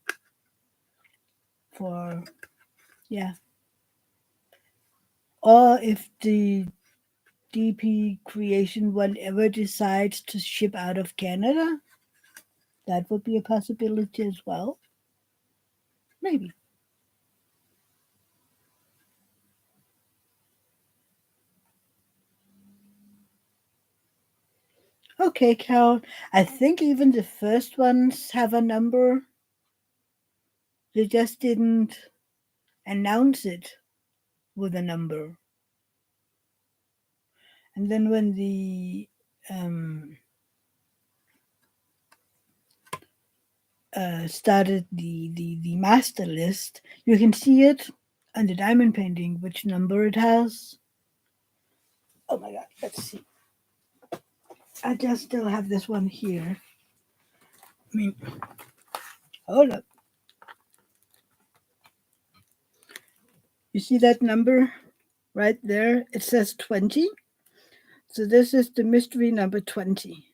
for, yeah. Or if the DP Creation one ever decides to ship out of Canada, that would be a possibility as well. Maybe. Okay, Carol. I think even the first ones have a number. They just didn't announce it with a number. And then when the started the master list, you can see it on the diamond painting, which number it has. Oh my god, let's see. I just still have this one here. I mean, hold up. You see that number right there? It says 20. So this is the mystery number 20.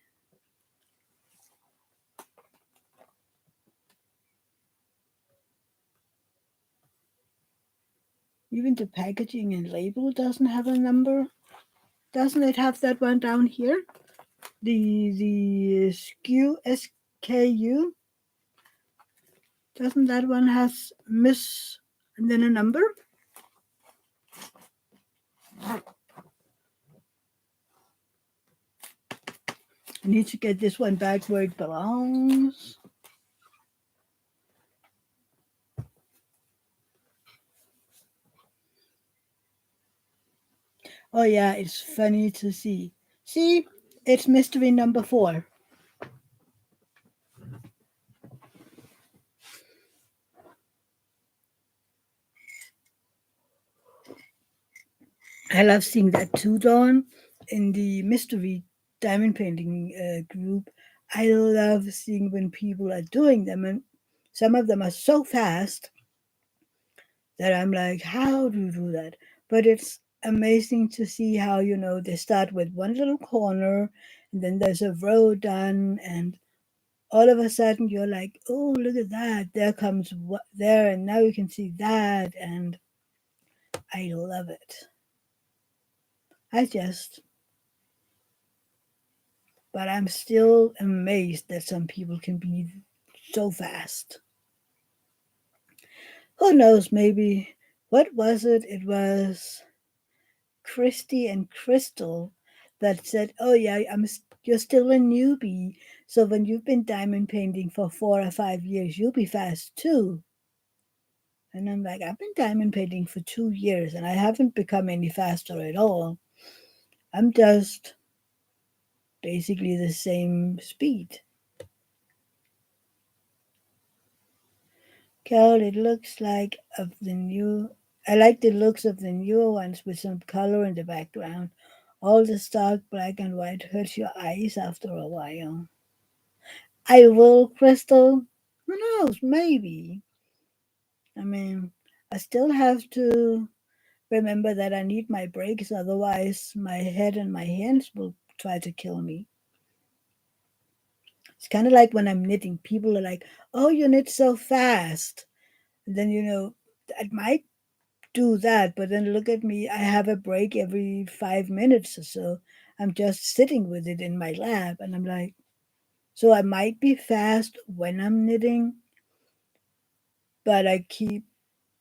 Even the packaging and label doesn't have a number. Doesn't it have that one down here? The SKU. Doesn't that one has Miss and then a number? I need to get this one back where it belongs. Oh yeah, it's funny to see. See, it's mystery number 4. I love seeing that too, Dawn, in the mystery diamond painting group. I love seeing when people are doing them, and some of them are so fast that I'm like, how do you do that? But it's amazing to see how, they start with one little corner, and then there's a row done, and all of a sudden you're like, oh, look at that. There comes what there, and now you can see that, and I love it. I just but I'm still amazed that some people can be so fast. Who knows? Maybe what was it? It was Christy and Crystal that said, "Oh yeah, you're still a newbie. So when you've been diamond painting for 4 or 5 years, you'll be fast too." And I'm like, I've been diamond painting for 2 years and I haven't become any faster at all. I'm just basically the same speed. Carol, it looks like of the new. I like the looks of the newer ones with some color in the background. All the stark black and white hurts your eyes after a while. I will, Crystal. Who knows? Maybe. I mean, I still have to remember that I need my breaks, otherwise, my head and my hands will try to kill me. It's kind of like when I'm knitting. People are like, oh, you knit so fast. And then, I might do that, but then look at me. I have a break every 5 minutes or so. I'm just sitting with it in my lap. And I'm like, so I might be fast when I'm knitting, but I keep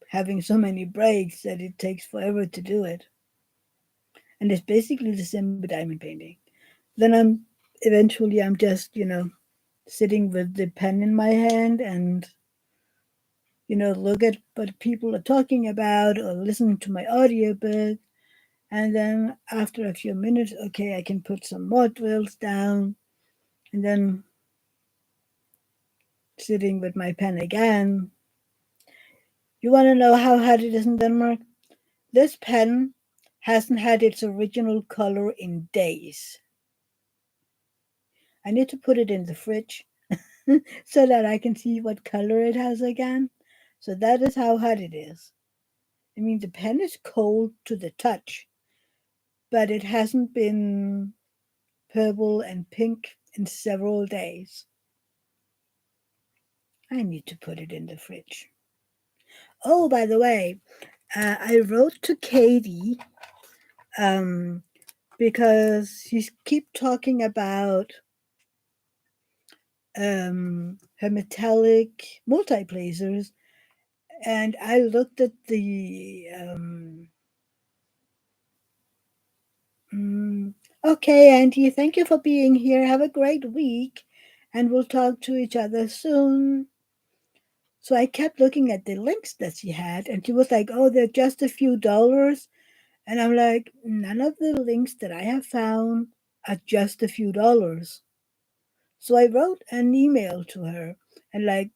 having so many breaks that it takes forever to do it. And it's basically the same with diamond painting. Then I'm just, sitting with the pen in my hand and, look at what people are talking about or listen to my audiobook. And then after a few minutes, okay, I can put some more drills down and then sitting with my pen again. You want to know how hard it is in Denmark? This pen hasn't had its original color in days. I need to put it in the fridge so that I can see what color it has again. So that is how hot it is. I mean, the pen is cold to the touch, but it hasn't been purple and pink in several days. I need to put it in the fridge. Oh, by the way, I wrote to Katie um, because she keep talking about her metallic multiplacers, and I looked at the. Mm, okay, Auntie, thank you for being here. Have a great week, and we'll talk to each other soon. So I kept looking at the links that she had, and she was like, oh, they're just a few dollars. And I'm like, none of the links that I have found are just a few dollars. So I wrote an email to her and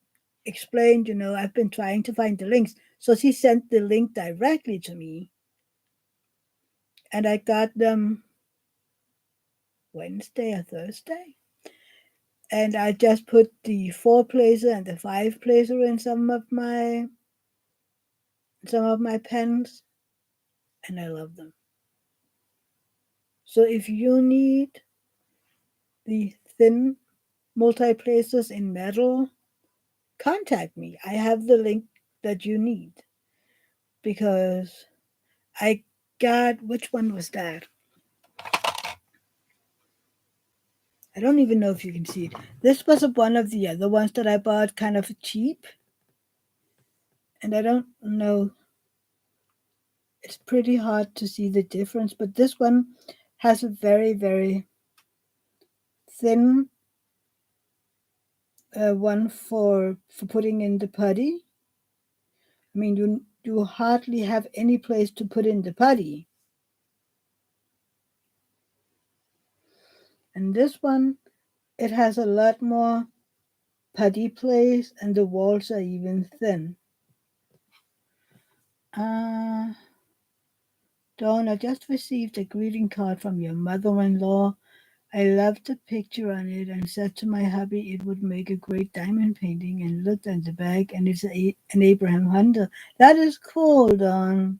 explained, I've been trying to find the links. So she sent the link directly to me, and I got them Wednesday or Thursday. And I just put the 4 placer and the 5 placer in some of my pens, and I love them. So if you need the thin multiplacers in metal, contact me. I have the link that you need because I got, which one was that? I don't even know if you can see it. This was one of the other ones that I bought kind of cheap, and I don't know. It's pretty hard to see the difference, but this one has a very, very thin one for putting in the putty. I mean, you hardly have any place to put in the putty. And this one, it has a lot more putty place, and the walls are even thin. Uh, Dawn, I just received a greeting card from your mother-in-law. I loved the picture on it and said to my hubby it would make a great diamond painting and looked at the back and it's an Abraham Hunter. That is cool, Dawn.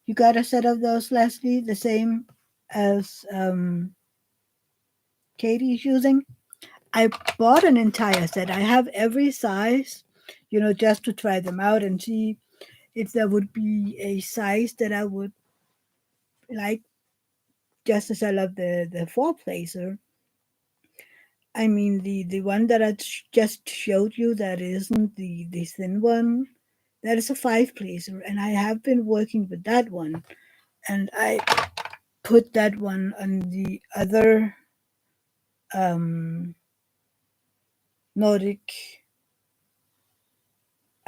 You got a set of those, Leslie, the same as Katie's using? I bought an entire set. I have every size, just to try them out and see if there would be a size that I would like, just as I love the 4 placer. I mean, the one that I just showed you, that isn't the thin one, that is a 5 placer, and I have been working with that one, and I put that one on the other um, Nordic.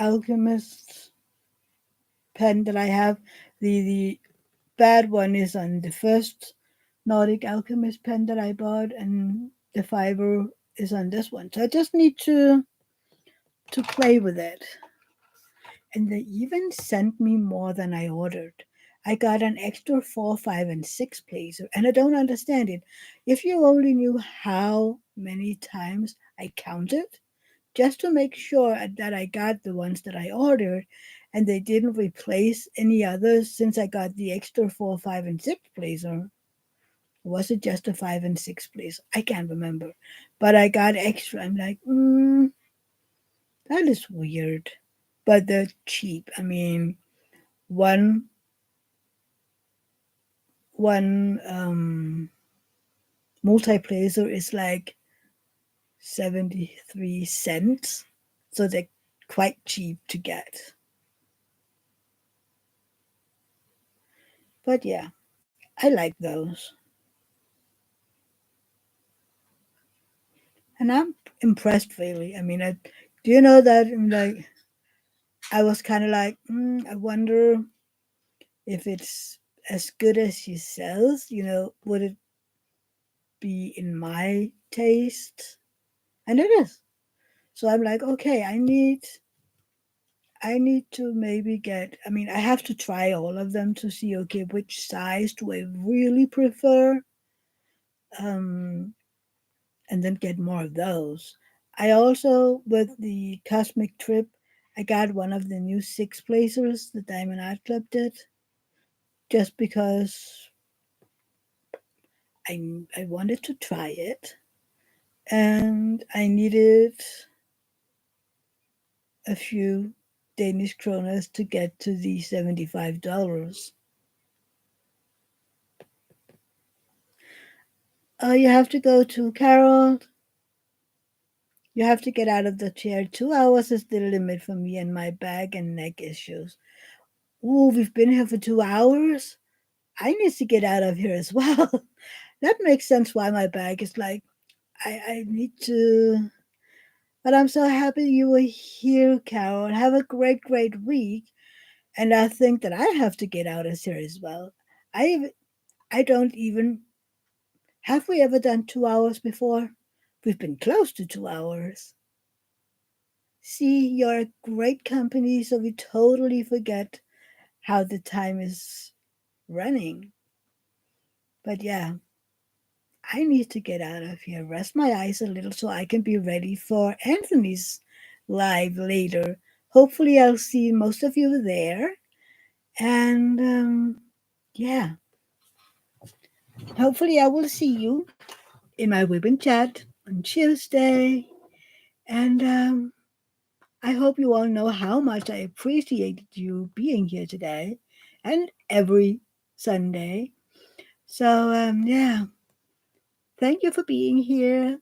Alchemist pen that I have. The bad one is on the first Nordic Alchemist pen that I bought, and the fiber is on this one. So I just need to play with it. And they even sent me more than I ordered. I got an extra 4, 5, and 6 placer, and I don't understand it. If you only knew how many times I counted just to make sure that I got the ones that I ordered and they didn't replace any others since I got the extra 4, 5, and 6 placer. Was it just a 5 and 6 placer? I can't remember. But I got extra. I'm like, that is weird. But they're cheap. I mean, one one multiplacer is like 73 cents, so they're quite cheap to get. But yeah, I like those. And I'm impressed really. I mean, do you know that like I was kind of like, I wonder if it's as good as she says, would it be in my taste? And it is. So I'm like, okay, I need to maybe get, I mean, I have to try all of them to see, okay, which size do I really prefer? Um, and then get more of those. I also, with the Cosmic Trip, I got one of the new six placers the Diamond Art Club did, just because I wanted to try it, and I needed a few Danish kroners to get to the $75. Oh, you have to go to Carol. You have to get out of the chair. 2 hours is the limit for me and my back and neck issues. Ooh, we've been here for 2 hours. I need to get out of here as well. That makes sense why my back is like, I need to. But I'm so happy you were here, Carol. Have a great, great week. And I think that I have to get out of here as well. I don't even. Have we ever done 2 hours before? We've been close to 2 hours. See, you're a great company, so we totally forget how the time is running. But yeah, I need to get out of here, rest my eyes a little so I can be ready for Anthony's live later. Hopefully, I'll see most of you there. And yeah, hopefully, I will see you in my Web chat on Tuesday. And I hope you all know how much I appreciated you being here today and every Sunday. So, yeah, thank you for being here.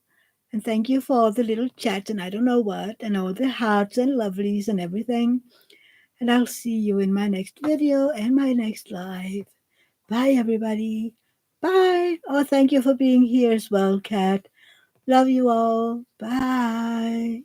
And thank you for all the little chats and I don't know what, and all the hearts and lovelies and everything. And I'll see you in my next video and my next live. Bye, everybody. Bye. Oh, thank you for being here as well, Kat. Love you all. Bye.